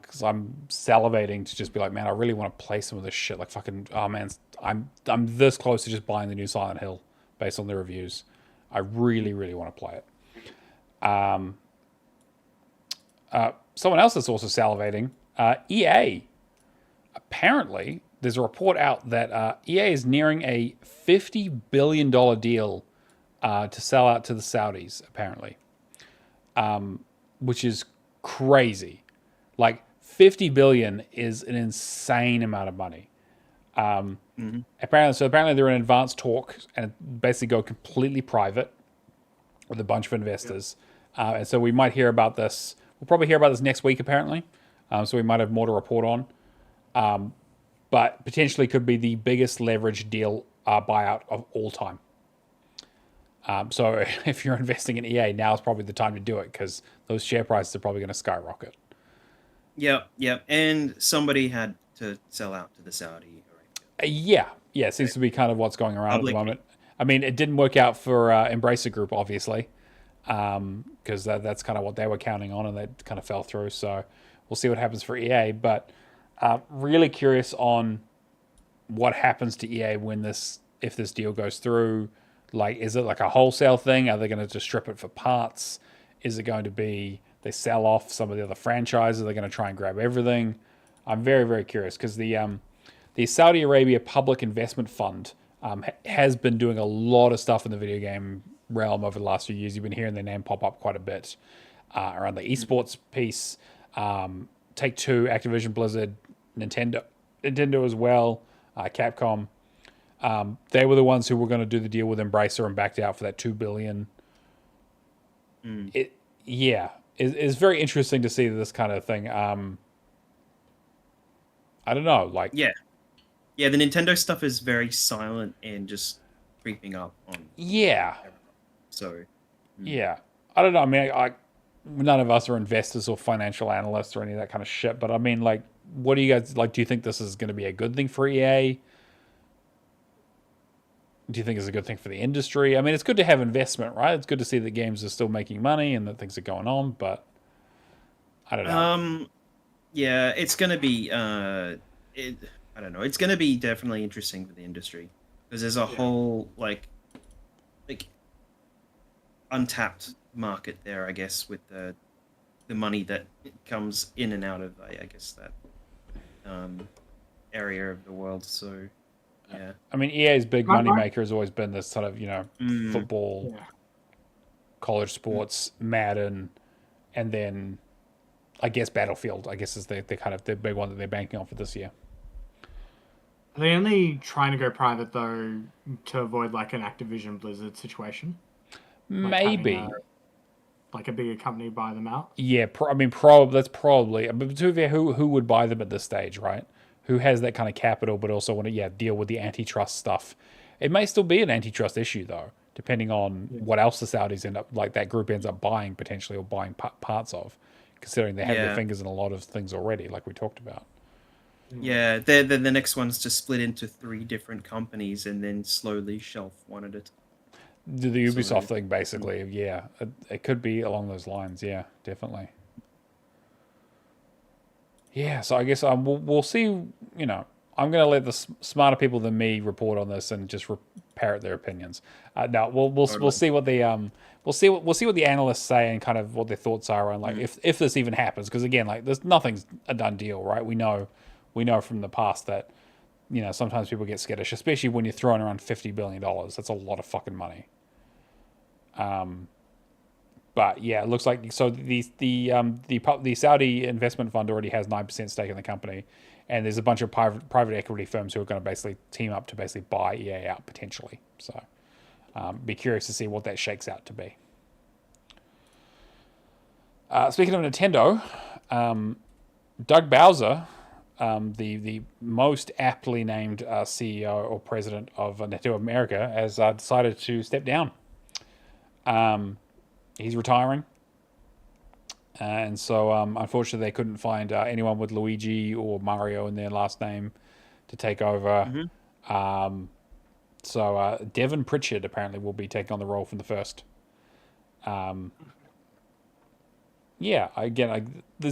salivating to just be like, man, I really want to play some of this shit. Like fucking, oh man, I'm this close to just buying the new Silent Hill based on the reviews. I really, really want to play it. Someone else that's also salivating, EA. Apparently, there's a report out that EA is nearing a $50 billion deal to sell out to the Saudis, apparently, which is crazy. Like, $50 billion is an insane amount of money. Apparently they're in advanced talk and basically go completely private with a bunch of investors. And so we might hear about this. We'll probably hear about this next week, apparently. So we might have more to report on. But potentially could be the biggest leverage deal buyout of all time. So if you're investing in EA, now is probably the time to do it because those share prices are probably going to skyrocket. Yep. And somebody had to sell out to the Saudi. Yeah. It seems to be kind of what's going around at the moment. I mean, it didn't work out for Embracer Group, obviously, because that's kind of what they were counting on, and that kind of fell through. So we'll see what happens for EA. But really curious on what happens to EA if this deal goes through. Like, is it like a wholesale thing? Are they going to just strip it for parts? Is it going to be they sell off some of the other franchises? Are they going to try and grab everything? I'm very, very curious because the Saudi Arabia Public Investment Fund has been doing a lot of stuff in the video game realm over the last few years. You've been hearing their name pop up quite a bit around the esports piece. Take Two, Activision Blizzard, Nintendo as well, Capcom. They were the ones who were going to do the deal with Embracer and backed out for that $2 billion. It's very interesting to see this kind of thing. I don't know, like Yeah, the Nintendo stuff is very silent and just creeping up on. Yeah. So. Yeah, I don't know. I mean, none of us are investors or financial analysts or any of that kind of shit. But I mean, like, what do you guys like? Do you think this is going to be a good thing for EA? Do you think it's a good thing for the industry? I mean, it's good to have investment, right? It's good to see that games are still making money and that things are going on. But I don't know. Yeah, it's going to be. I don't know. It's going to be definitely interesting for the industry because there's a whole like untapped market there, I guess, with the money that comes in and out of, I guess, that area of the world. So, yeah. I mean, EA's big moneymaker has always been this sort of, football, college sports, Madden, and then I guess Battlefield, I guess, is the kind of the big one that they're banking on for this year. Are they only trying to go private, though, to avoid, like, an Activision Blizzard situation? Maybe. Like a bigger company buy them out? Yeah, that's probably... But to be fair, who would buy them at this stage, right? Who has that kind of capital, but also want to, deal with the antitrust stuff? It may still be an antitrust issue, though, depending on what else the Saudis that group ends up buying, potentially, or buying parts of, considering they have their fingers in a lot of things already, like we talked about. Yeah, the next one's to split into 3 different companies and then slowly shelf one at a time. Do the Ubisoft thing, basically. Yeah, it could be along those lines. Yeah, definitely. Yeah, so I guess we'll see. I'm going to let the smarter people than me report on this and just parrot their opinions. No, we'll see what the we'll see what the analysts say and kind of what their thoughts are on, like, if this even happens, because again, like, nothing's a done deal, right? We know from the past that sometimes people get skittish, especially when you're throwing around $50 billion. That's a lot of fucking money. But yeah, it looks like the Saudi investment fund already has 9% stake in the company, and there's a bunch of private equity firms who are going to basically team up to basically buy EA out potentially. So, be curious to see what that shakes out to be. Speaking of Nintendo, Doug Bowser, the most aptly named CEO or president of Nintendo America, has decided to step down. He's retiring. And so, unfortunately, they couldn't find anyone with Luigi or Mario in their last name to take over. So, Devin Pritchard apparently will be taking on the role from the first. There's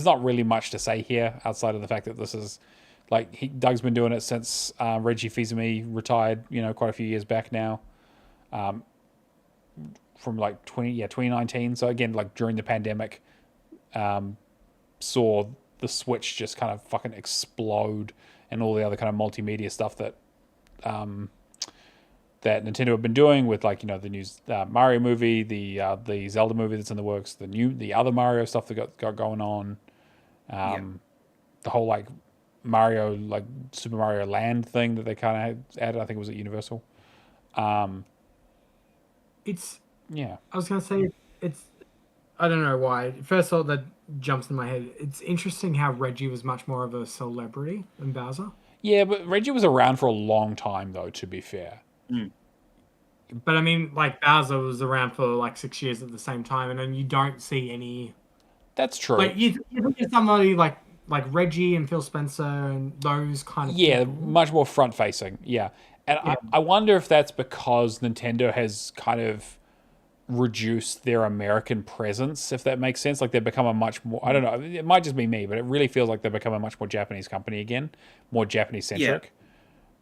not really much to say here outside of the fact that this is, like, Doug's been doing it since Reggie Fils-Aimé retired, quite a few years back now. From like 2019. So again, like during the pandemic, saw the Switch just kind of fucking explode, and all the other kind of multimedia stuff that that Nintendo have been doing with, like, the new Mario movie, the Zelda movie that's in the works, the other Mario stuff that got going on, the whole like Mario, like Super Mario Land thing that they kind of added. I think it was at Universal. I was going to say, I don't know why. First thought that jumps in my head. It's interesting how Reggie was much more of a celebrity than Bowser. Yeah, but Reggie was around for a long time, though, to be fair. But I mean, like, Bowser was around for like 6 years at the same time, and then you don't see any... That's true. Like, you think of somebody like Reggie and Phil Spencer and those kind of people. Much more front-facing, yeah. And I wonder if that's because Nintendo has kind of reduce their American presence, if that makes sense. Like, they've become a much more, I don't know, it might just be me, but it really feels like they've become a much more Japanese company again, more Japanese centric.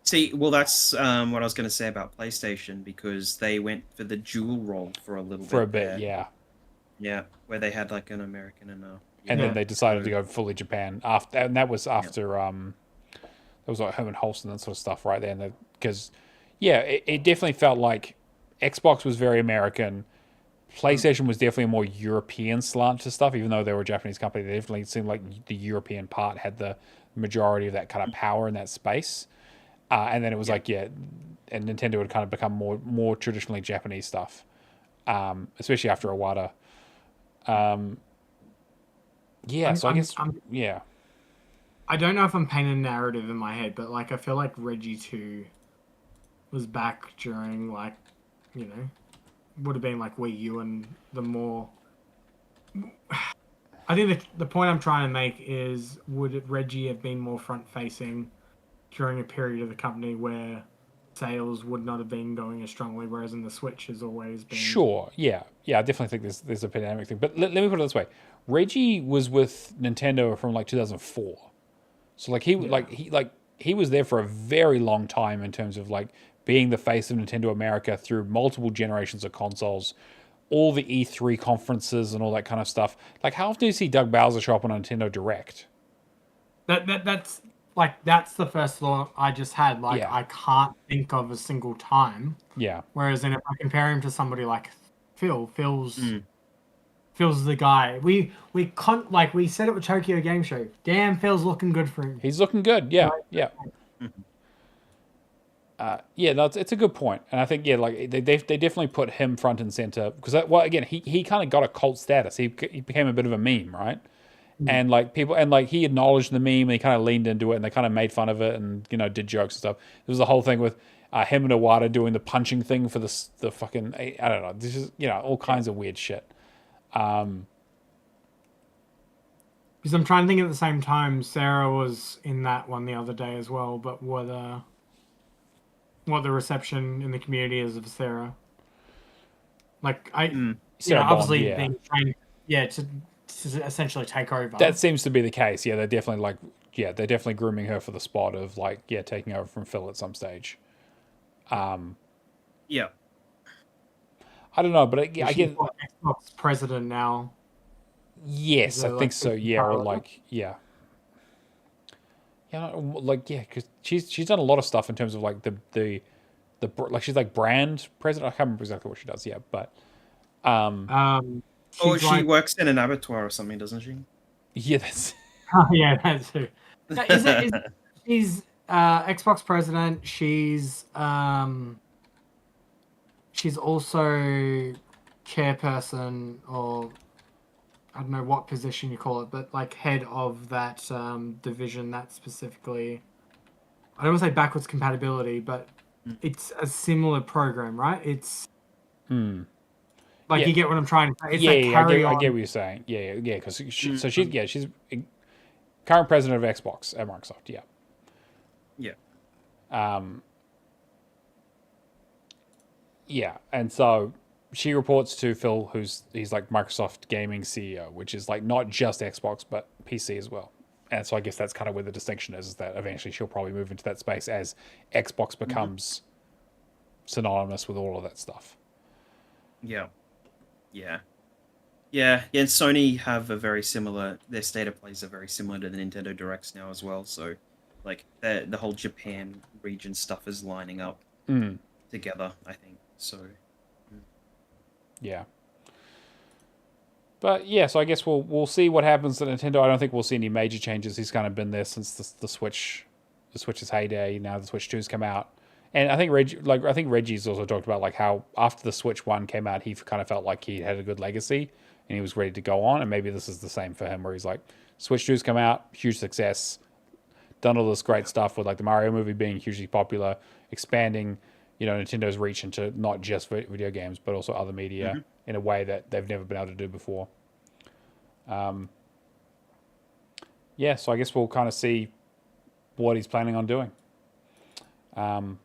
See, well, that's what I was going to say about PlayStation because they went for the dual role for a little For bit a bit, there. yeah. Yeah, where they had like an American and a And then Yeah. they decided to go fully Japan after, and that was after that was like Herman Holston and that sort of stuff right there. And because yeah, it definitely felt like Xbox was very American. PlayStation was definitely a more European slant to stuff, even though they were a Japanese company. They definitely seemed like the European part had the majority of that kind of power in that space. And then it was like, yeah, and Nintendo had kind of become more traditionally Japanese stuff, especially after Iwata. Yeah, so I guess, yeah. I don't know if I'm painting a narrative in my head, but like I feel like Reggie 2 was back during like, you know, would have been like Wii U and the more. I think the point I'm trying to make is would Reggie have been more front facing during a period of the company where sales would not have been going as strongly, whereas in the Switch has always been. Sure, yeah. I definitely think there's a pandemic thing. But let me put it this way: Reggie was with Nintendo from like 2004, so he was there for a very long time in terms of like being the face of Nintendo America through multiple generations of consoles, all the E3 conferences and all that kind of stuff. Like, how often do you see Doug Bowser show up on a Nintendo Direct? That's the first thought I just had. Like Yeah. I can't think of a single time. Yeah, Whereas then if I compare him to somebody like Phil's Mm. Phil's the guy. We said it with Tokyo Game Show. Damn, Phil's looking good for him. he's looking good. Yeah, Right. yeah. Mhm. Yeah, it's a good point, and I think like they definitely put him front and center because again he kind of got a cult status. He became a bit of a meme, right? And like people and like he acknowledged the meme and he kind of leaned into it and they kind of made fun of it and did jokes and stuff. There was the whole thing with him and Iwata doing the punching thing for the fucking I don't know. This is all kinds of weird shit. Because I'm trying to think at the same time, Sarah was in that one the other day as well. But what the reception in the community is of Sarah? Like Sarah Bond, obviously yeah. being trained, to essentially take over. That seems to be the case. Yeah, they're definitely grooming her for the spot of like taking over from Phil at some stage. Yeah. I don't know, but I get Xbox president now. yes, Is it I think like so. Yeah, or like yeah. Yeah, like yeah, because she's done a lot of stuff in terms of like the like she's like brand president. I can't remember exactly what she does yet, but Oh, She's she like, works in an abattoir or something, doesn't she? yeah, that's yeah, that's who. She's Xbox president. She's also chairperson, or I don't know what position you call it, but like head of that division that specifically. I don't want to say backwards compatibility, but it's a similar program, right? It's like Yeah. you get what I'm trying to say. It's yeah, that yeah, carry I on. get what you're saying. Yeah, because she's current president of Xbox at Microsoft. Yeah. Yeah. Yeah, and so she reports to Phil, he's like Microsoft Gaming CEO, which is like not just Xbox but PC as well. And so I guess that's kind of where the distinction is that eventually she'll probably move into that space as Xbox becomes synonymous with all of that stuff. Yeah. Yeah. Yeah. Yeah. And Sony have their state of plays are very similar to the Nintendo Directs now as well. So, like, the whole Japan region stuff is lining up together, I think. So, Yeah. But yeah, so I guess we'll see what happens to Nintendo. I don't think we'll see any major changes. He's kind of been there since the Switch's heyday. Now the Switch 2's come out, and I think Reggie's also talked about like how after the Switch 1 came out, he kind of felt like he had a good legacy and he was ready to go on. And maybe this is the same for him, where he's like, Switch 2's come out, huge success, done all this great stuff with like the Mario movie being hugely popular, expanding Nintendo's reach into not just video games but also other media in a way that they've never been able to do before. Yeah, so I guess we'll kind of see what he's planning on doing. All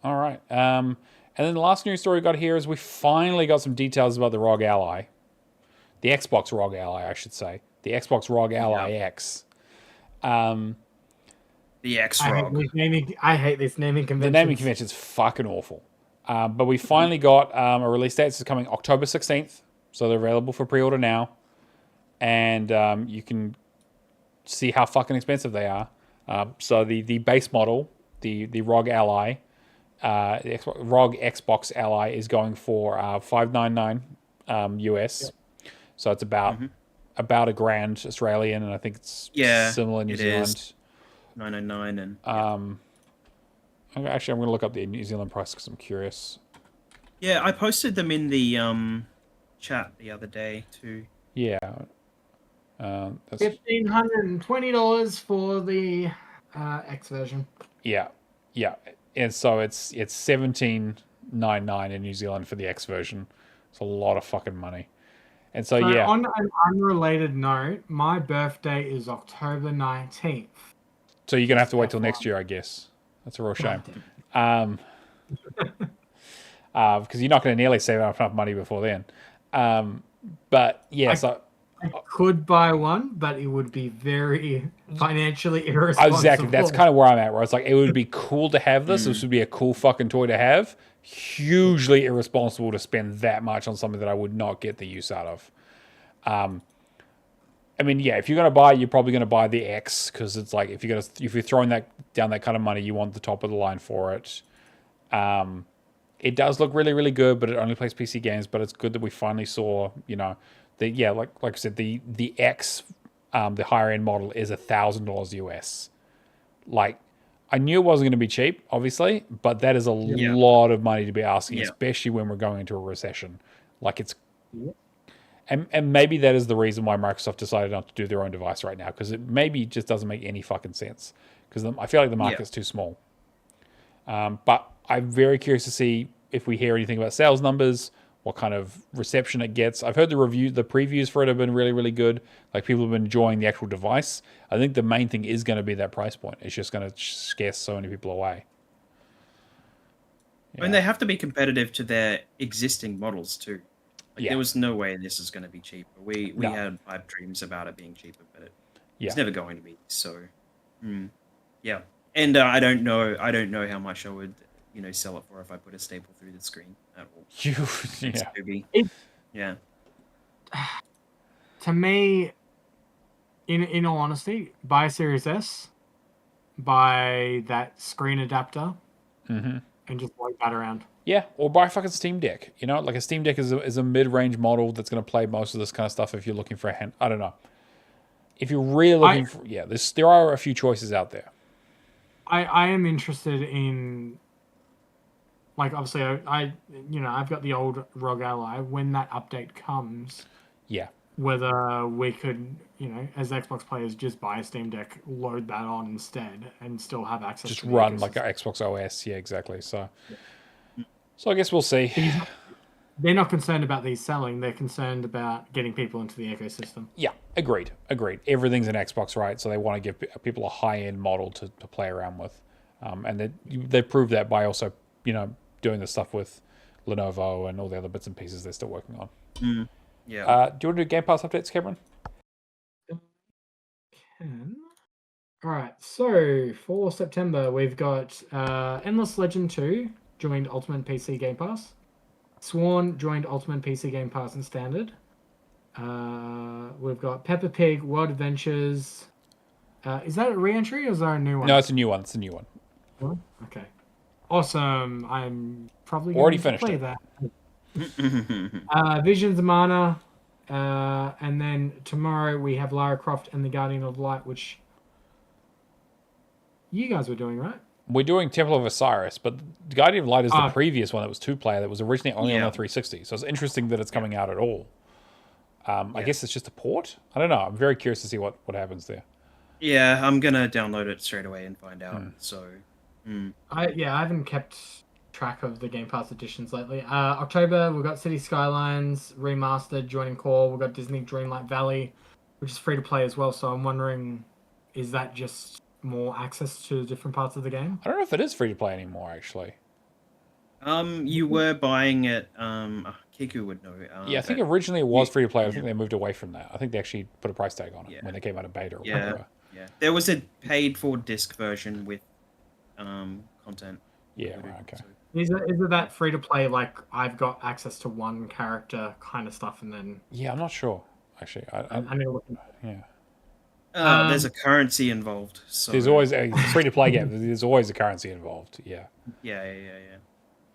right. And then the last news story we got here is we finally got some details about the ROG Ally. The Xbox ROG Ally, I should say. The Xbox ROG Ally X. The X I hate Rog. this naming. I hate this naming The convention. naming convention is fucking awful. But we finally got a release date. It's coming October 16th. So they're available for pre-order now. And you can see how fucking expensive they are. So the base model, the ROG Ally, the ROG Xbox Ally is going for $599 US. Yep. So it's about $1,000 Australian, and I think it's similar in New Zealand. Is. 999 and actually, I'm going to look up the New Zealand price because I'm curious. Yeah, I posted them in the chat the other day too. Yeah. That's $1,520 for the X version. Yeah. And so it's $1,799 in New Zealand for the X version. It's a lot of fucking money. And so yeah. On an unrelated note, my birthday is October 19th. So you're gonna have to wait till next year, I guess. That's a real shame. Because you're not going to nearly save enough money before then. But yeah, I could buy one, but it would be very financially irresponsible. Exactly. That's kind of where I'm at, where it's like, it would be cool to have this. This would be a cool fucking toy to have. Hugely irresponsible to spend that much on something that I would not get the use out of. I mean, yeah, if you're going to buy, you're probably going to buy the X, because it's like, if you're throwing down that kind of money, you want the top of the line for it. It does look really, really good, but it only plays PC games. But it's good that we finally saw, like I said, the X, the higher end model is $1,000 US. Like, I knew it wasn't going to be cheap, obviously, but that is a lot of money to be asking, especially when we're going into a recession. Like, it's, and maybe that is the reason why Microsoft decided not to do their own device right now, because it maybe just doesn't make any fucking sense, because I feel like the market's too small. But I'm very curious to see if we hear anything about sales numbers, what kind of reception it gets. I've heard the previews for it have been really, really good. Like, people have been enjoying the actual device. I think the main thing is going to be that price point. It's just going to scare so many people away. Yeah. And they have to be competitive to their existing models too. Like, there was no way this is going to be cheaper. We had pipe dreams about it being cheaper, but it's never going to be. So, yeah. And I don't know how much I would, sell it for if I put a staple through the screen at all. Yeah. To me, in all honesty, buy a Series S, buy that screen adapter, and just wait that around. Yeah, or buy a fucking Steam Deck. Like, a Steam Deck is a mid-range model that's going to play most of this kind of stuff if you're looking for a hand. I don't know. If you're really looking for... Yeah, there are a few choices out there. I am interested in... Like, obviously, I've got the old ROG Ally. When that update comes... Yeah. Whether we could, as Xbox players, just buy a Steam Deck, load that on instead, and still have access just to the run ecosystem. like an Xbox OS. Yeah, exactly. So I guess we'll see. They're not concerned about these selling. They're concerned about getting people into the ecosystem. Yeah, agreed. Everything's an Xbox, right? So they want to give people a high-end model to play around with. And they proved that by also, doing the stuff with Lenovo and all the other bits and pieces they're still working on. Yeah. Do you want to do Game Pass updates, Cameron? All right. So for September, we've got Endless Legend 2 joined Ultimate PC Game Pass. Sworn joined Ultimate PC Game Pass and Standard. We've got Peppa Pig World Adventures. Is that a re-entry or is that a new one? No, it's a new one. Okay. Awesome. I'm probably already going to finished play that. Visions of Mana. And then tomorrow we have Lara Croft and the Guardian of Light, which you guys were doing, right? We're doing Temple of Osiris, but the Guardian of Light is the previous one that was 2-player that was originally only on the 360. So it's interesting that it's coming out at all. I guess it's just a port? I don't know. I'm very curious to see what happens there. Yeah, I'm going to download it straight away and find out. So, I haven't kept track of the Game Pass editions lately. October, we've got City Skylines Remastered joining core. We've got Disney Dreamlight Valley, which is free to play as well. So I'm wondering, is that just more access to different parts of the game? I don't know if it is free to play anymore, actually. You were buying it. Kiku would know. Yeah, I think originally it was free to play. I think they moved away from that. I think they actually put a price tag on it when they came out of beta or whatever. Yeah, there was a paid for disc version with content. Yeah, included, right, okay. so- Is it that free to play, like I've got access to one character kind of stuff, and then Yeah, I'm not sure actually. I need to look into it. Yeah, There's a currency involved, so there's always a free to play game. There's always a currency involved. Yeah. yeah.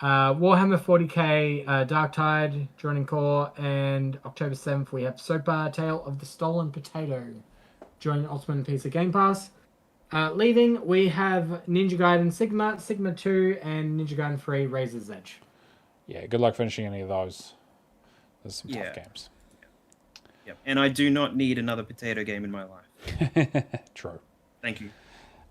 Warhammer 40k, Darktide, joining core, and October 7th we have Sopa Tale of the Stolen Potato, joining Ultimate Piece of Game Pass. Leaving, we have Ninja Gaiden Sigma, Sigma 2, and Ninja Gaiden 3 Razor's Edge. Yeah, good luck finishing any of those. There's some Yeah. tough games. Yep. And I do not need another potato game in my life. True. Thank you.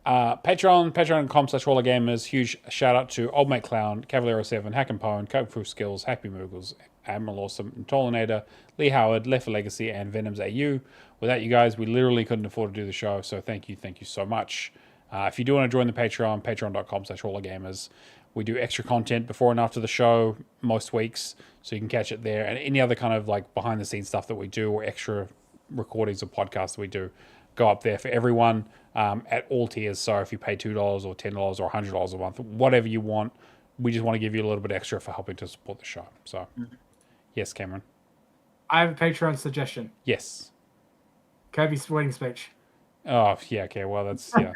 Patreon.com/HallofGamers. Huge shout out to Old Mate Clown, Cavaliero7, Hack and Pone, Kung Fu Skills, Happy Moogles, Admiral Awesome, Tolinator, Lee Howard, Left for Legacy, and Venom's AU. Without you guys, we literally couldn't afford to do the show, so thank you so much. If you do want to join the Patreon, patreon.com/HallofGamers. We do extra content before and after the show most weeks, so you can catch it there. And any other kind of like behind the scenes stuff that we do, or extra recordings of podcasts that we do, go up there for everyone at all tiers. So if you pay $2 or $10 or $100 a month, whatever you want, we just want to give you a little bit extra for helping to support the show. So, yes, Cameron. I have a Patreon suggestion. Yes. Kirby's wedding speech. Oh, yeah, okay. Well, that's, yeah.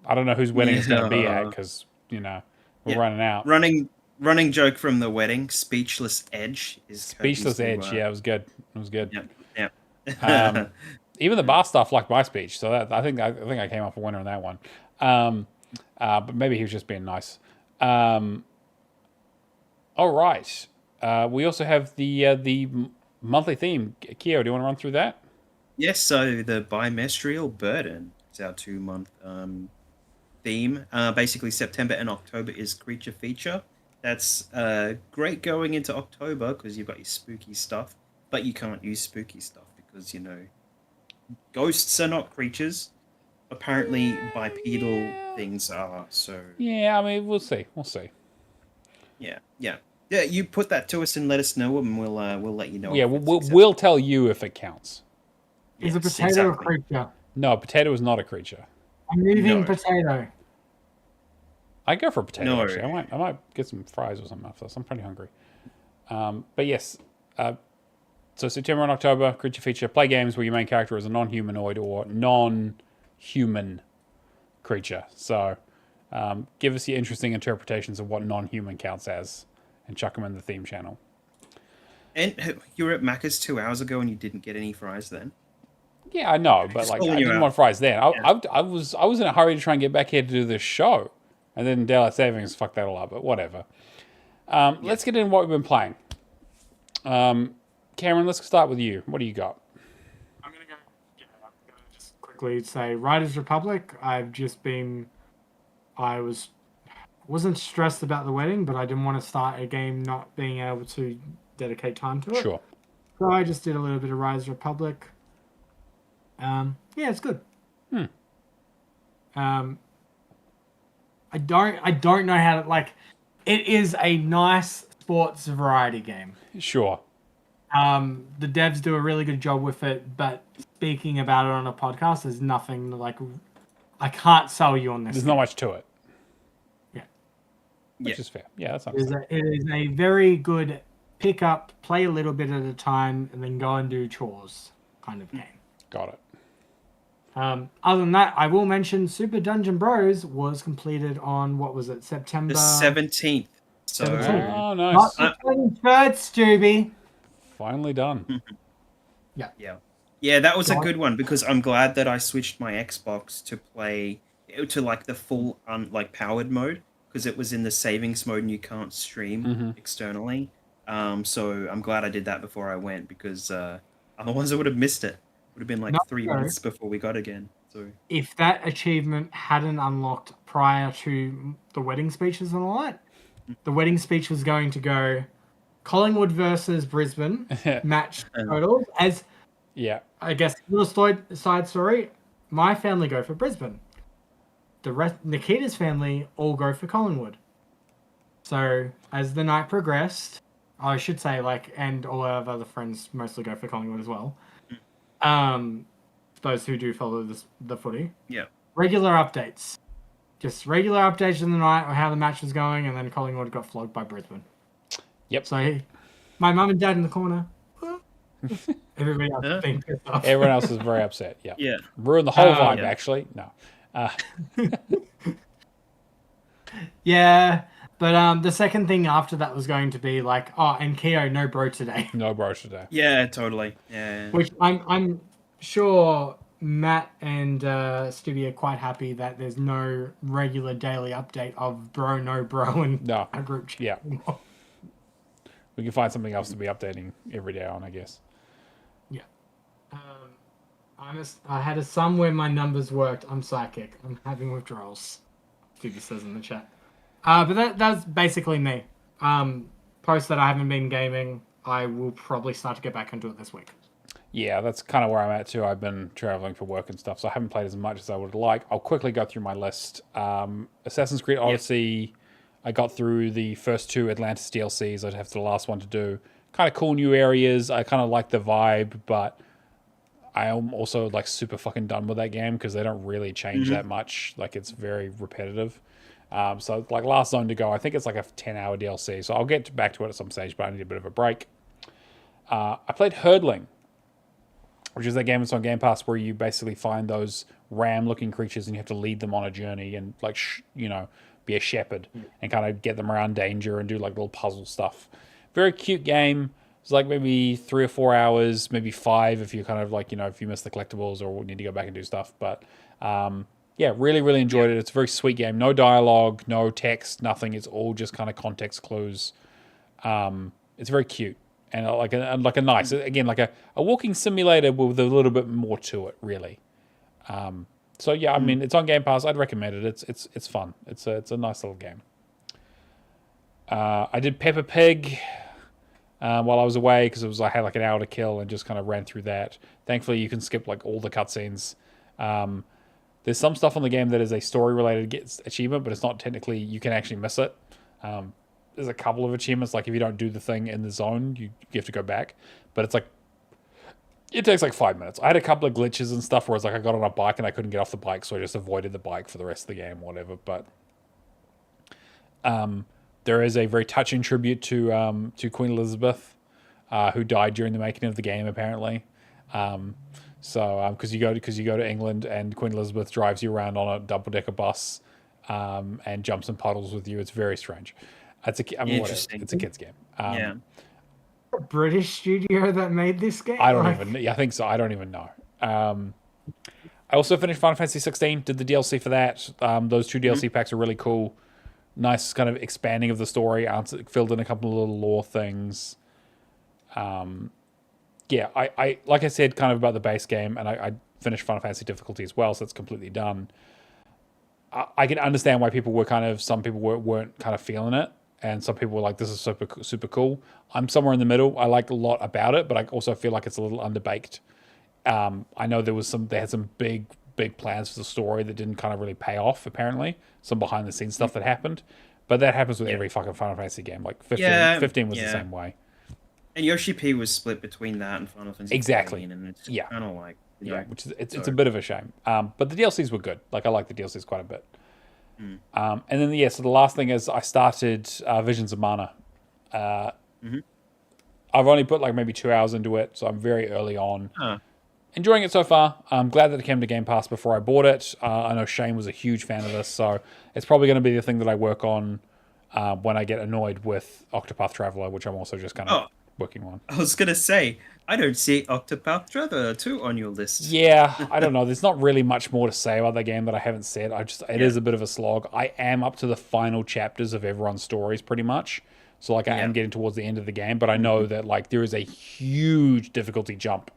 I don't know whose wedding it's going to be at because, we're running out. Running joke from the wedding, Speechless Edge is Speechless Edge, yeah, it was good. It was good. Yeah. Even the bar staff liked my speech, so that I think I came off a winner in that one. But maybe he was just being nice. All right. We also have the monthly theme. Keo, do you want to run through that? Yes, so the Bimestral Burden is our 2-month theme. Basically, September and October is Creature Feature. That's great going into October because you've got your spooky stuff, but you can't use spooky stuff because, ghosts are not creatures. Apparently, bipedal things are, so... Yeah, I mean, we'll see. Yeah. Yeah, you put that to us and let us know, and we'll let you know. Yeah, we'll tell you if it counts. Is a potato a creature? No, a potato is not a creature. A moving potato. I go for a potato, No. actually. I might get some fries or something after this. I'm pretty hungry. But yes, so September and October, Creature Feature. Play games where your main character is a non-humanoid or non-human creature. So give us your interesting interpretations of what non-human counts as and chuck them in the theme channel. And you were at Macca's 2 hours ago and you didn't get any fries then? Yeah, I know, but Just like calling I you didn't out. want fries then. I was in a hurry to try and get back here to do this show, and then daylight savings fucked that all up. But whatever. Let's get into what we've been playing. Cameron, let's start with you. What do you got? I'm gonna just quickly say Riders Republic. Wasn't stressed about the wedding, but I didn't want to start a game not being able to dedicate time to it. Sure. So I just did a little bit of Riders Republic. Yeah, it's good. I don't know how to like. It is a nice sports variety game. Sure. The devs do a really good job with it, but speaking about it on a podcast, there's nothing like. I can't sell you on this. There's not much to it. Yeah. Which is fair. Yeah, that's It is understandable. a very good pick up, play a little bit at a time, and then go and do chores kind of game. Got it. Other than that, I will mention Super Dungeon Bros was completed on, what was it, September... The 17th. So 17th. Oh, nice. Not the 23rd, Stubby. Finally done. Yeah, that was a good one because I'm glad that I switched my Xbox to play to like the full powered mode because it was in the savings mode and you can't stream externally. So I'm glad I did that before I went because otherwise I would have missed it. Would have been like 3 months before we got again. So if that achievement hadn't unlocked prior to the wedding speeches and all that, the wedding speech was going to go Collingwood versus Brisbane match totals. As I guess little side story, my family go for Brisbane. The rest, Nikita's family all go for Collingwood. So as the night progressed, I should say and all our other friends mostly go for Collingwood as well. those who do follow the footy. Yeah. Regular updates. Just regular updates in the night on how the match was going, and then Collingwood got flogged by Brisbane. Yep. So my mum and dad in the corner. Everybody else is being pissed off. Everyone else is very upset. Yeah. Yeah. Ruined the whole vibe, yeah. actually. No. Yeah, but the second thing after that was going to be like, oh, and Keo, no bro today. No bro today. Yeah, totally. Yeah. Which I'm sure Matt and Stevie are quite happy that there's no regular daily update of bro, no bro, and No. a group chat. Yeah. We can find something else to be updating every day on, I guess. Yeah. I had a sum where my numbers worked. I'm psychic. I'm having withdrawals. Stevie says in the chat. But that's basically me. Post that I haven't been gaming. I will probably start to get back into it this week. Yeah, that's kind of where I'm at too. I've been traveling for work and stuff, so I haven't played as much as I would like. I'll quickly go through my list. Assassin's Creed Odyssey, I got through the first 2 Atlantis DLCs. I'd have the last one to do. Kind of cool new areas. I kind of like the vibe, but I am also like super fucking done with that game because they don't really change that much. Like it's very repetitive. So like last zone to go, I think it's like a 10-hour DLC. So I'll get back to it at some stage, but I need a bit of a break. I played Hurdling, which is that game that's on Game Pass where you basically find those ram-looking creatures and you have to lead them on a journey and like be a shepherd and kind of get them around danger and do like little puzzle stuff. Very cute game. It's like maybe 3 or 4 hours, maybe 5 if you kind of like if you miss the collectibles or need to go back and do stuff. But yeah, really, really enjoyed it. It's a very sweet game. No dialogue, no text, nothing. It's all just kind of context clues. It's very cute and like a nice, again, like a walking simulator with a little bit more to it, really. So yeah, I mean, it's on Game Pass. I'd recommend it. It's fun. It's a nice little game. I did Peppa Pig while I was away because I had like an hour to kill and just kind of ran through that. Thankfully, you can skip like all the cutscenes. There's some stuff on the game that is a story-related achievement, but it's not technically, you can actually miss it. There's a couple of achievements, like if you don't do the thing in the zone, you have to go back. But it's like, it takes like 5 minutes. I had a couple of glitches and stuff where it's like I got on a bike and I couldn't get off the bike, so I just avoided the bike for the rest of the game, whatever. But there is a very touching tribute to Queen Elizabeth, who died during the making of the game, apparently. So because you go to England and Queen Elizabeth drives you around on a double-decker bus and jumps in puddles with you. It's very strange. Interesting. It's a kid's game. Yeah. A British studio that made this game? I think so. I don't even know. I also finished Final Fantasy 16, did the DLC for that. Those 2 DLC packs are really cool. Nice kind of expanding of the story, filled in a couple of little lore things. Yeah, I like I said kind of about the base game, and I finished Final Fantasy difficulty as well, so it's completely done. I can understand why some people weren't kind of feeling it, and some people were like, this is super cool. I'm somewhere in the middle. I like a lot about it, but I also feel like it's a little underbaked. I know they had some big plans for the story that didn't kind of really pay off, apparently. Some behind the scenes stuff that happened. But that happens with every fucking Final Fantasy game. Like 15 was the same way. And Yoshi P was split between that and Final Fantasy. Exactly. 14, and it's kind of like which is it's a bit of a shame. But the DLCs were good. Like I like the DLCs quite a bit. And then so the last thing is I started Visions of Mana. I've only put like maybe 2 hours into it, so I'm very early on. Enjoying it so far. I'm glad that it came to Game Pass before I bought it. I know Shane was a huge fan of this, so it's probably going to be the thing that I work on when I get annoyed with Octopath Traveler, which I'm also just kind of working on. I was going to say, I don't see Octopath Traveler 2 on your list. Yeah, I don't know. There's not really much more to say about the game that I haven't said. It is a bit of a slog. I am up to the final chapters of everyone's stories pretty much. So like I am getting towards the end of the game, but I know that like there is a huge difficulty jump.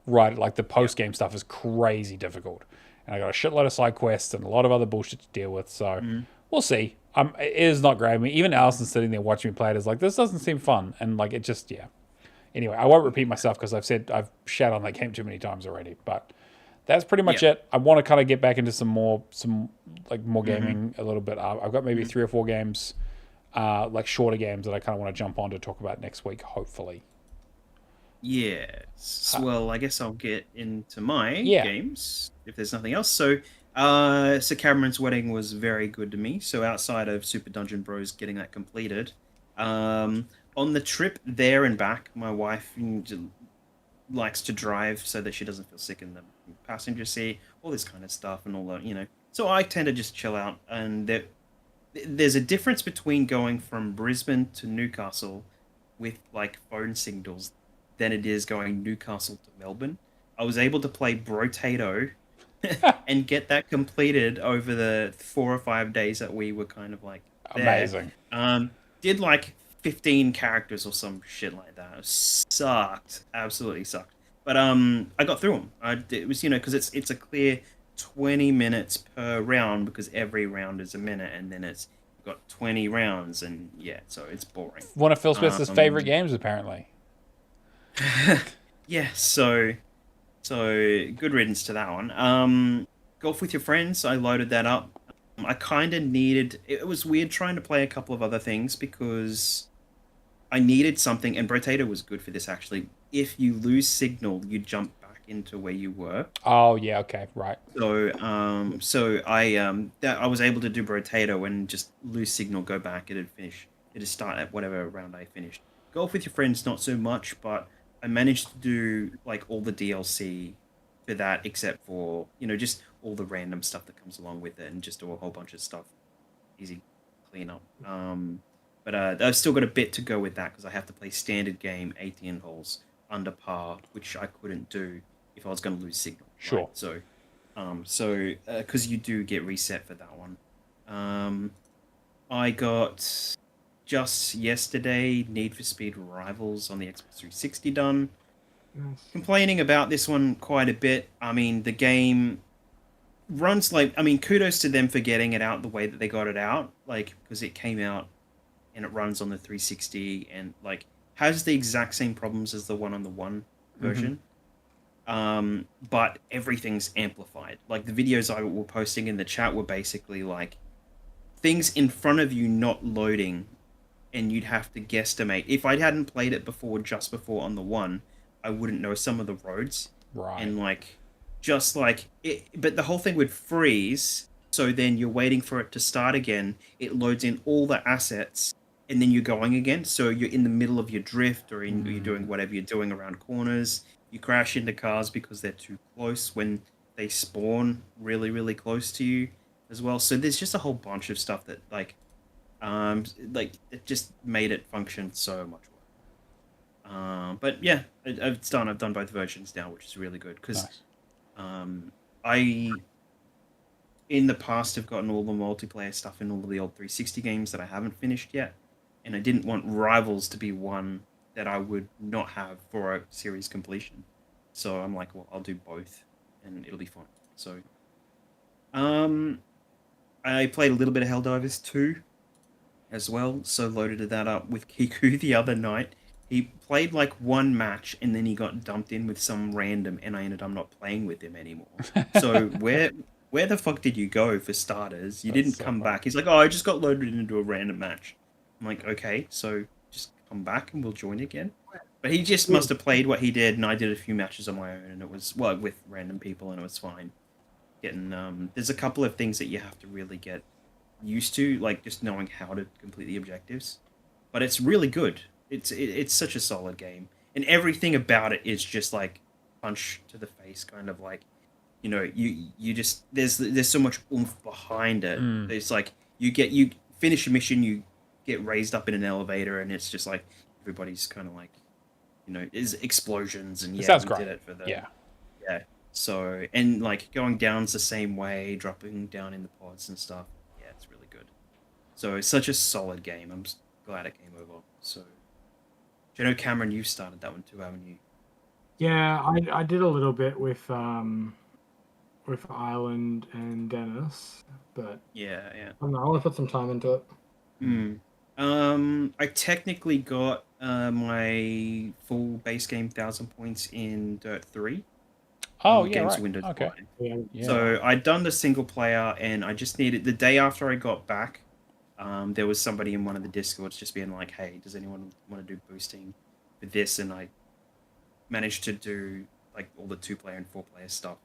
Right, like the post-game stuff is crazy difficult. And I got a shitload of side quests and a lot of other bullshit to deal with, so we'll see. It is not great. I mean, even Alison sitting there watching me play it is like, this doesn't seem fun. And like, it just, Anyway, I won't repeat myself because I've shat on that game too many times already. But that's pretty much it. I want to kind of get back into some more gaming a little bit. I've got maybe 3 or 4 games, like shorter games that I kind of want to jump on to talk about next week, hopefully. Yes. Well, I guess I'll get into my Yeah. games if there's nothing else. So, Sir Cameron's Wedding was very good to me. So, outside of Super Dungeon Bros getting that completed, on the trip there and back, my wife likes to drive so that she doesn't feel sick in the passenger seat, all this kind of stuff, and all that, So I tend to just chill out, and there's a difference between going from Brisbane to Newcastle with like phone signals than it is going Newcastle to Melbourne. I was able to play Brotato and get that completed over the 4 or 5 days that we were kind of like there. Amazing. Did like 15 characters or some shit like that. It sucked, absolutely sucked. But I got through them. It was because it's a clear 20 minutes per round because every round is a minute, and then it's got 20 rounds, and yeah, so it's boring. One of Phil Spencer's favorite games, apparently. Yeah, so good riddance to that one. Golf with Your Friends, I loaded that up. I kind of needed... It was weird trying to play a couple of other things because I needed something, and Brotato was good for this, actually. If you lose signal, you jump back into where you were. Oh, yeah, okay, right. So I was able to do Brotato and just lose signal, go back, it'd finish. It'd start at whatever round I finished. Golf with Your Friends, not so much, but I managed to do like all the DLC for that, except for just all the random stuff that comes along with it, and just do a whole bunch of stuff, easy clean up. But I've still got a bit to go with that because I have to play standard game 18 holes under par, which I couldn't do if I was going to lose signal. Sure. Right? So because you do get reset for that one. I got just yesterday Need for Speed Rivals on the Xbox 360 done. Nice. Complaining about this one quite a bit. I mean, the game runs like... I mean, kudos to them for getting it out the way that they got it out. Like, because it came out and it runs on the 360 and, like, has the exact same problems as the one on the One version. But everything's amplified. Like, the videos I were posting in the chat were basically, like, things in front of you not loading, and you'd have to guesstimate. If I hadn't played it before, just before on the One, I wouldn't know some of the roads. Right. And, like, just like... But the whole thing would freeze, so then you're waiting for it to start again. It loads in all the assets, and then you're going again. So you're in the middle of your drift, or you're doing whatever you're doing around corners. You crash into cars because they're too close when they spawn really, really close to you as well. So there's just a whole bunch of stuff that, like it just made it function so much worse. But yeah, I've done both versions now, which is really good because I in the past have gotten all the multiplayer stuff in all of the old 360 games that I haven't finished yet, and I didn't want Rivals to be one that I would not have for a series completion. So I'm like, well, I'll do both, and it'll be fine. So, I played a little bit of Helldivers 2 as well, so loaded that up with Kiku the other night. He played like one match, and then he got dumped in with some random, and I ended up not playing with him anymore. So where the fuck did you go, for starters? You didn't come back. He's like, oh, I just got loaded into a random match. I'm like, okay, so just come back and we'll join again. But he just must have played what he did, and I did a few matches on my own, and it was, well, with random people, and it was fine. There's a couple of things that you have to really get used to, like just knowing how to complete the objectives. But it's really good. It's such a solid game, and everything about it is just like punch to the face, kind of like, you just there's so much oomph behind it. It's like you finish a mission, you get raised up in an elevator, and it's just like everybody's kind of like, is explosions, and sounds we great. did it for the Yeah. So, and like going down's the same way, dropping down in the pods and stuff. Yeah, it's really good. So it's such a solid game. I'm glad it came over. So, Cameron, you started that one too, haven't you? Yeah, I did a little bit with Ireland and Dennis, but Yeah. I don't know, I want to put some time into it. I technically got my full base game 1,000 points in Dirt 3. Oh, yeah, Games right. Windows Okay. 1. Yeah. So I'd done the single player, and I just needed, the day after I got back, there was somebody in one of the Discords just being like, hey, does anyone want to do boosting for this? And I managed to do like all the 2-player and 4-player stuff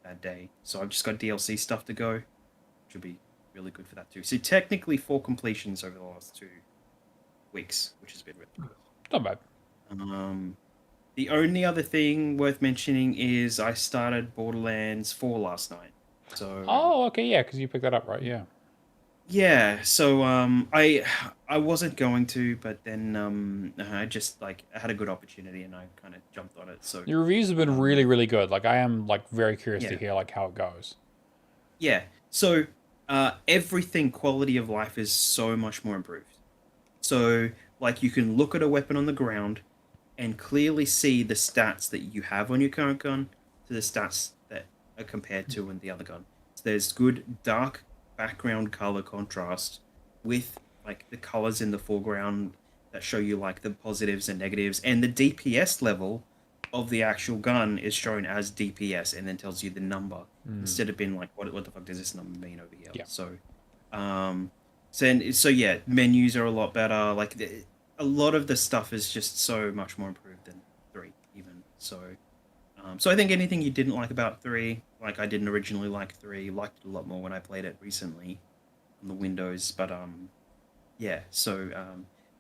that day. So I've just got DLC stuff to go, which will be really good for that too. So technically 4 completions over the last 2 weeks, which has been really good. Not bad. The only other thing worth mentioning is I started Borderlands 4 last night. So Oh, okay, yeah, because you picked that up, right? Yeah. yeah, so I wasn't going to, but then I just I had a good opportunity and I kind of jumped on it. So Your reviews have been really, really good. Like, I am like very curious to yeah. hear like how it goes. Yeah. So everything quality of life is so much more improved. So like you can look at a weapon on the ground and clearly see the stats that you have on your current gun to the stats that are compared to in the other gun. So there's good dark background color contrast with like the colors in the foreground that show you like the positives and negatives, and the DPS level of the actual gun is shown as DPS and then tells you the number instead of being like what the fuck does this number mean over here. Yeah. So so yeah, menus are a lot better. Like a lot of the stuff is just so much more improved than 3 even. So so I think anything you didn't like about 3, like I didn't originally like 3, liked it a lot more when I played it recently on the Windows. But yeah, so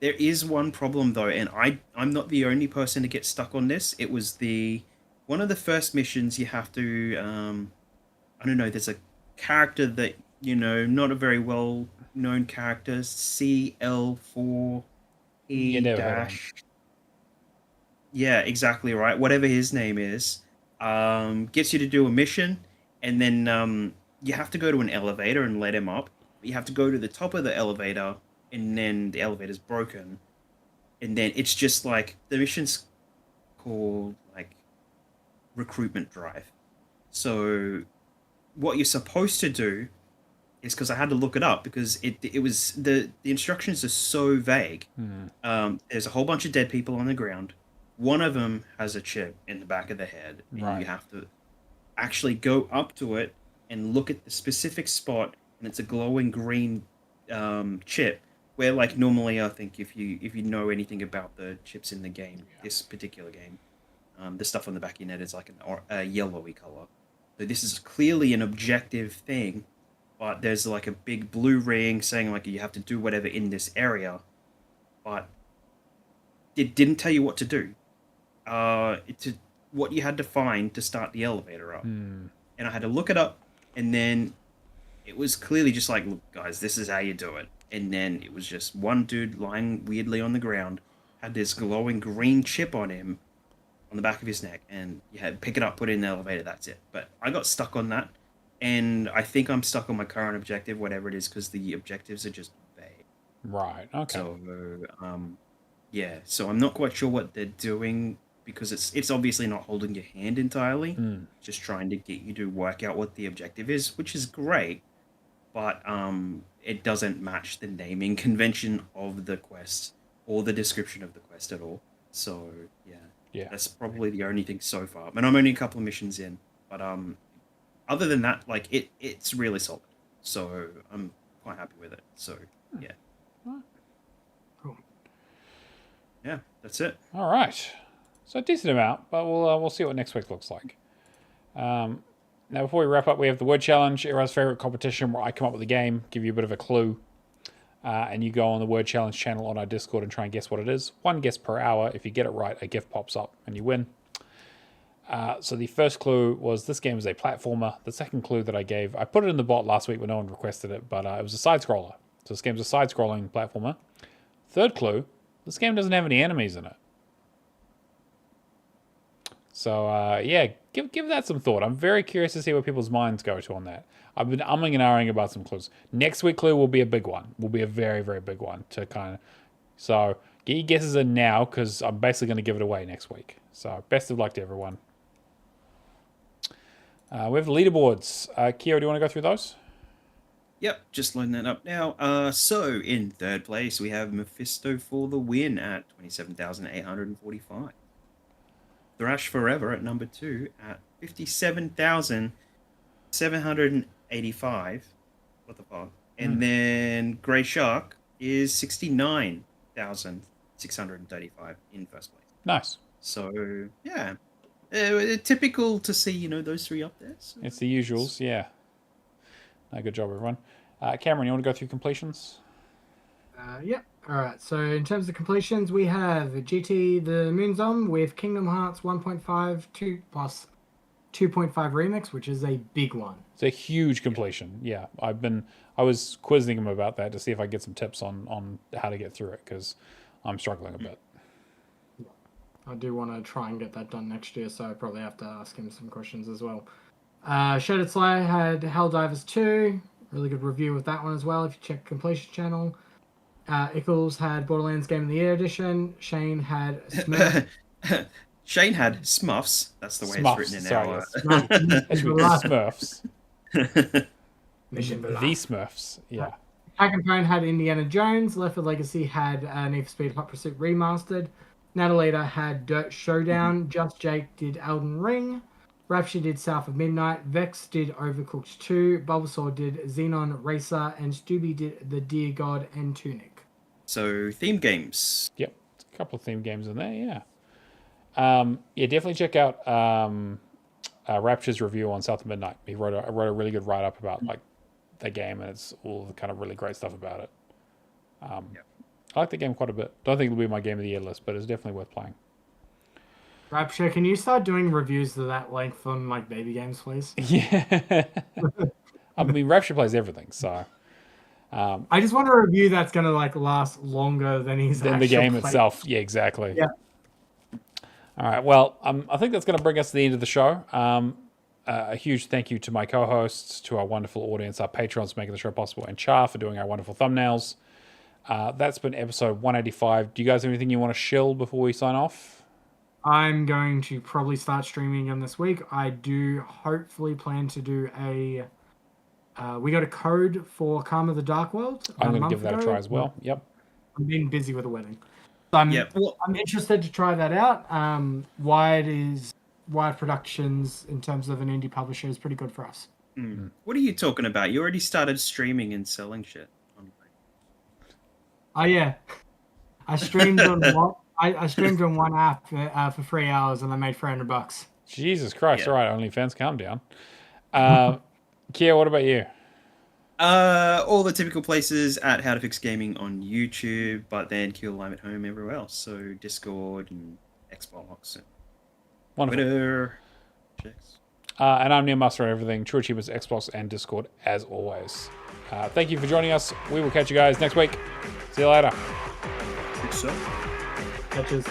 there is one problem though, and I'm not the only person to get stuck on this. It was one of the first missions you have to I don't know, there's a character that, not a very well known character, CL4E You never heard of him. dash. Yeah, exactly right. Whatever his name is, gets you to do a mission, and then you have to go to an elevator and let him up. You have to go to the top of the elevator, and then the elevator's broken, and then it's just like the mission's called like recruitment drive. So what you're supposed to do is, because I had to look it up because it was the instructions are so vague. There's a whole bunch of dead people on the ground. One of them has a chip in the back of the head, and Right. you have to actually go up to it and look at the specific spot, and it's a glowing green chip. Where like normally, I think if you know anything about the chips in the game, this particular game, the stuff on the back of your net is like a yellowy color. So this is clearly an objective thing, but there's like a big blue ring saying like you have to do whatever in this area, but it didn't tell you what to do. What you had to find to start the elevator up, and I had to look it up, and then it was clearly just like, look, guys, this is how you do it. And then it was just one dude lying weirdly on the ground, had this glowing green chip on him, on the back of his neck, and you had to pick it up, put it in the elevator. That's it. But I got stuck on that, and I think I'm stuck on my current objective, whatever it is, because the objectives are just vague. Right. Okay. So, yeah. So I'm not quite sure what they're doing, because it's obviously not holding your hand entirely. Just trying to get you to work out what the objective is, which is great, but it doesn't match the naming convention of the quest or the description of the quest at all. So yeah, that's probably the only thing so far. And I'm only a couple of missions in, but other than that, like it's really solid. So I'm quite happy with it. So yeah. Cool. Yeah, that's it. All right. So a decent amount, but we'll see what next week looks like. Now, before we wrap up, we have the word challenge, everyone's favorite competition, where I come up with a game, give you a bit of a clue, and you go on the word challenge channel on our Discord and try and guess what it is. 1 guess per hour. If you get it right, a gift pops up and you win. So the first clue was this game is a platformer. The second clue that I gave, I put it in the bot last week when no one requested it, but it was a side-scroller. So this game's a side-scrolling platformer. Third clue, this game doesn't have any enemies in it. So, yeah, give that some thought. I'm very curious to see where people's minds go to on that. I've been umming and ahhing about some clues. Next week clue will be a big one. Will be a very, very big one to kind of... So, get your guesses in now, because I'm basically going to give it away next week. So, best of luck to everyone. We have the leaderboards. Kyo, do you want to go through those? Yep, just loading that up now. So, in third place, we have Mephisto for the win at 27,845. Thrash Forever at number 2 at 57,785. What the fuck? And then Grey Shark is 69,635 in first place. Nice. So yeah, typical to see those three up there. So. It's the usuals, yeah. Good job, everyone. Cameron, you want to go through completions? Yeah. All right. So in terms of completions, we have GT the Moonzom with Kingdom Hearts 1.5 2 plus 2.5 remix, which is a big one. It's a huge completion. Yeah, I was quizzing him about that to see if I get some tips on how to get through it because I'm struggling a bit. I do want to try and get that done next year, so I probably have to ask him some questions as well. Shattered Slayer had Helldivers 2. Really good review with that one as well if you check Completion Channel. Ickles had Borderlands Game of the Year Edition. Shane had Smurf. Shane had Smurfs. That's the way it's written in our... It's written Smurfs. Mission The Smurfs, yeah. Hack and Phone had Indiana Jones. Left 4 Legacy had Need for Speed Hot Pursuit Remastered. Natalita had Dirt Showdown. Just Jake did Elden Ring. Rapture did South of Midnight. Vex did Overcooked 2. Bulbasaur did Xenon Racer. And Stubby did The Dear God and Tunic. So, theme games. Yep, a couple of theme games in there, yeah. Yeah, definitely check out Rapture's review on South of Midnight. He wrote a really good write-up about like the game, and it's all the kind of really great stuff about it. I like the game quite a bit. Don't think it'll be my game of the year list, but it's definitely worth playing. Rapture, can you start doing reviews of that length on like baby games, please? Yeah. I mean, Rapture plays everything, so. I just want a review that's going to like last longer than the game itself. Yeah, exactly. Yeah. All right. Well, I think that's going to bring us to the end of the show. A huge thank you to my co-hosts, to our wonderful audience, our patrons for making the show possible, and Char for doing our wonderful thumbnails. That's been episode 185. Do you guys have anything you want to shill before we sign off? I'm going to probably start streaming again this week. I do hopefully plan to do a... we got a code for Karma the Dark World. I'm going to give that a try as well. Yep. I'm being busy with a wedding. So I'm interested to try that out. Wide Productions, in terms of an indie publisher, is pretty good for us. What are you talking about? You already started streaming and selling shit. Oh yeah, I streamed on I streamed on one app for 3 hours and I made $300. Jesus Christ! Yeah. All right, OnlyFans, calm down. Kia, what about you? All the typical places at How to Fix Gaming on YouTube, but then Kill Lime at Home everywhere else. So Discord and Xbox and Wonderful. Twitter. And I'm Neomaster on everything. True Achievements, Xbox, and Discord, as always. Thank you for joining us. We will catch you guys next week. See you later. So. Catches.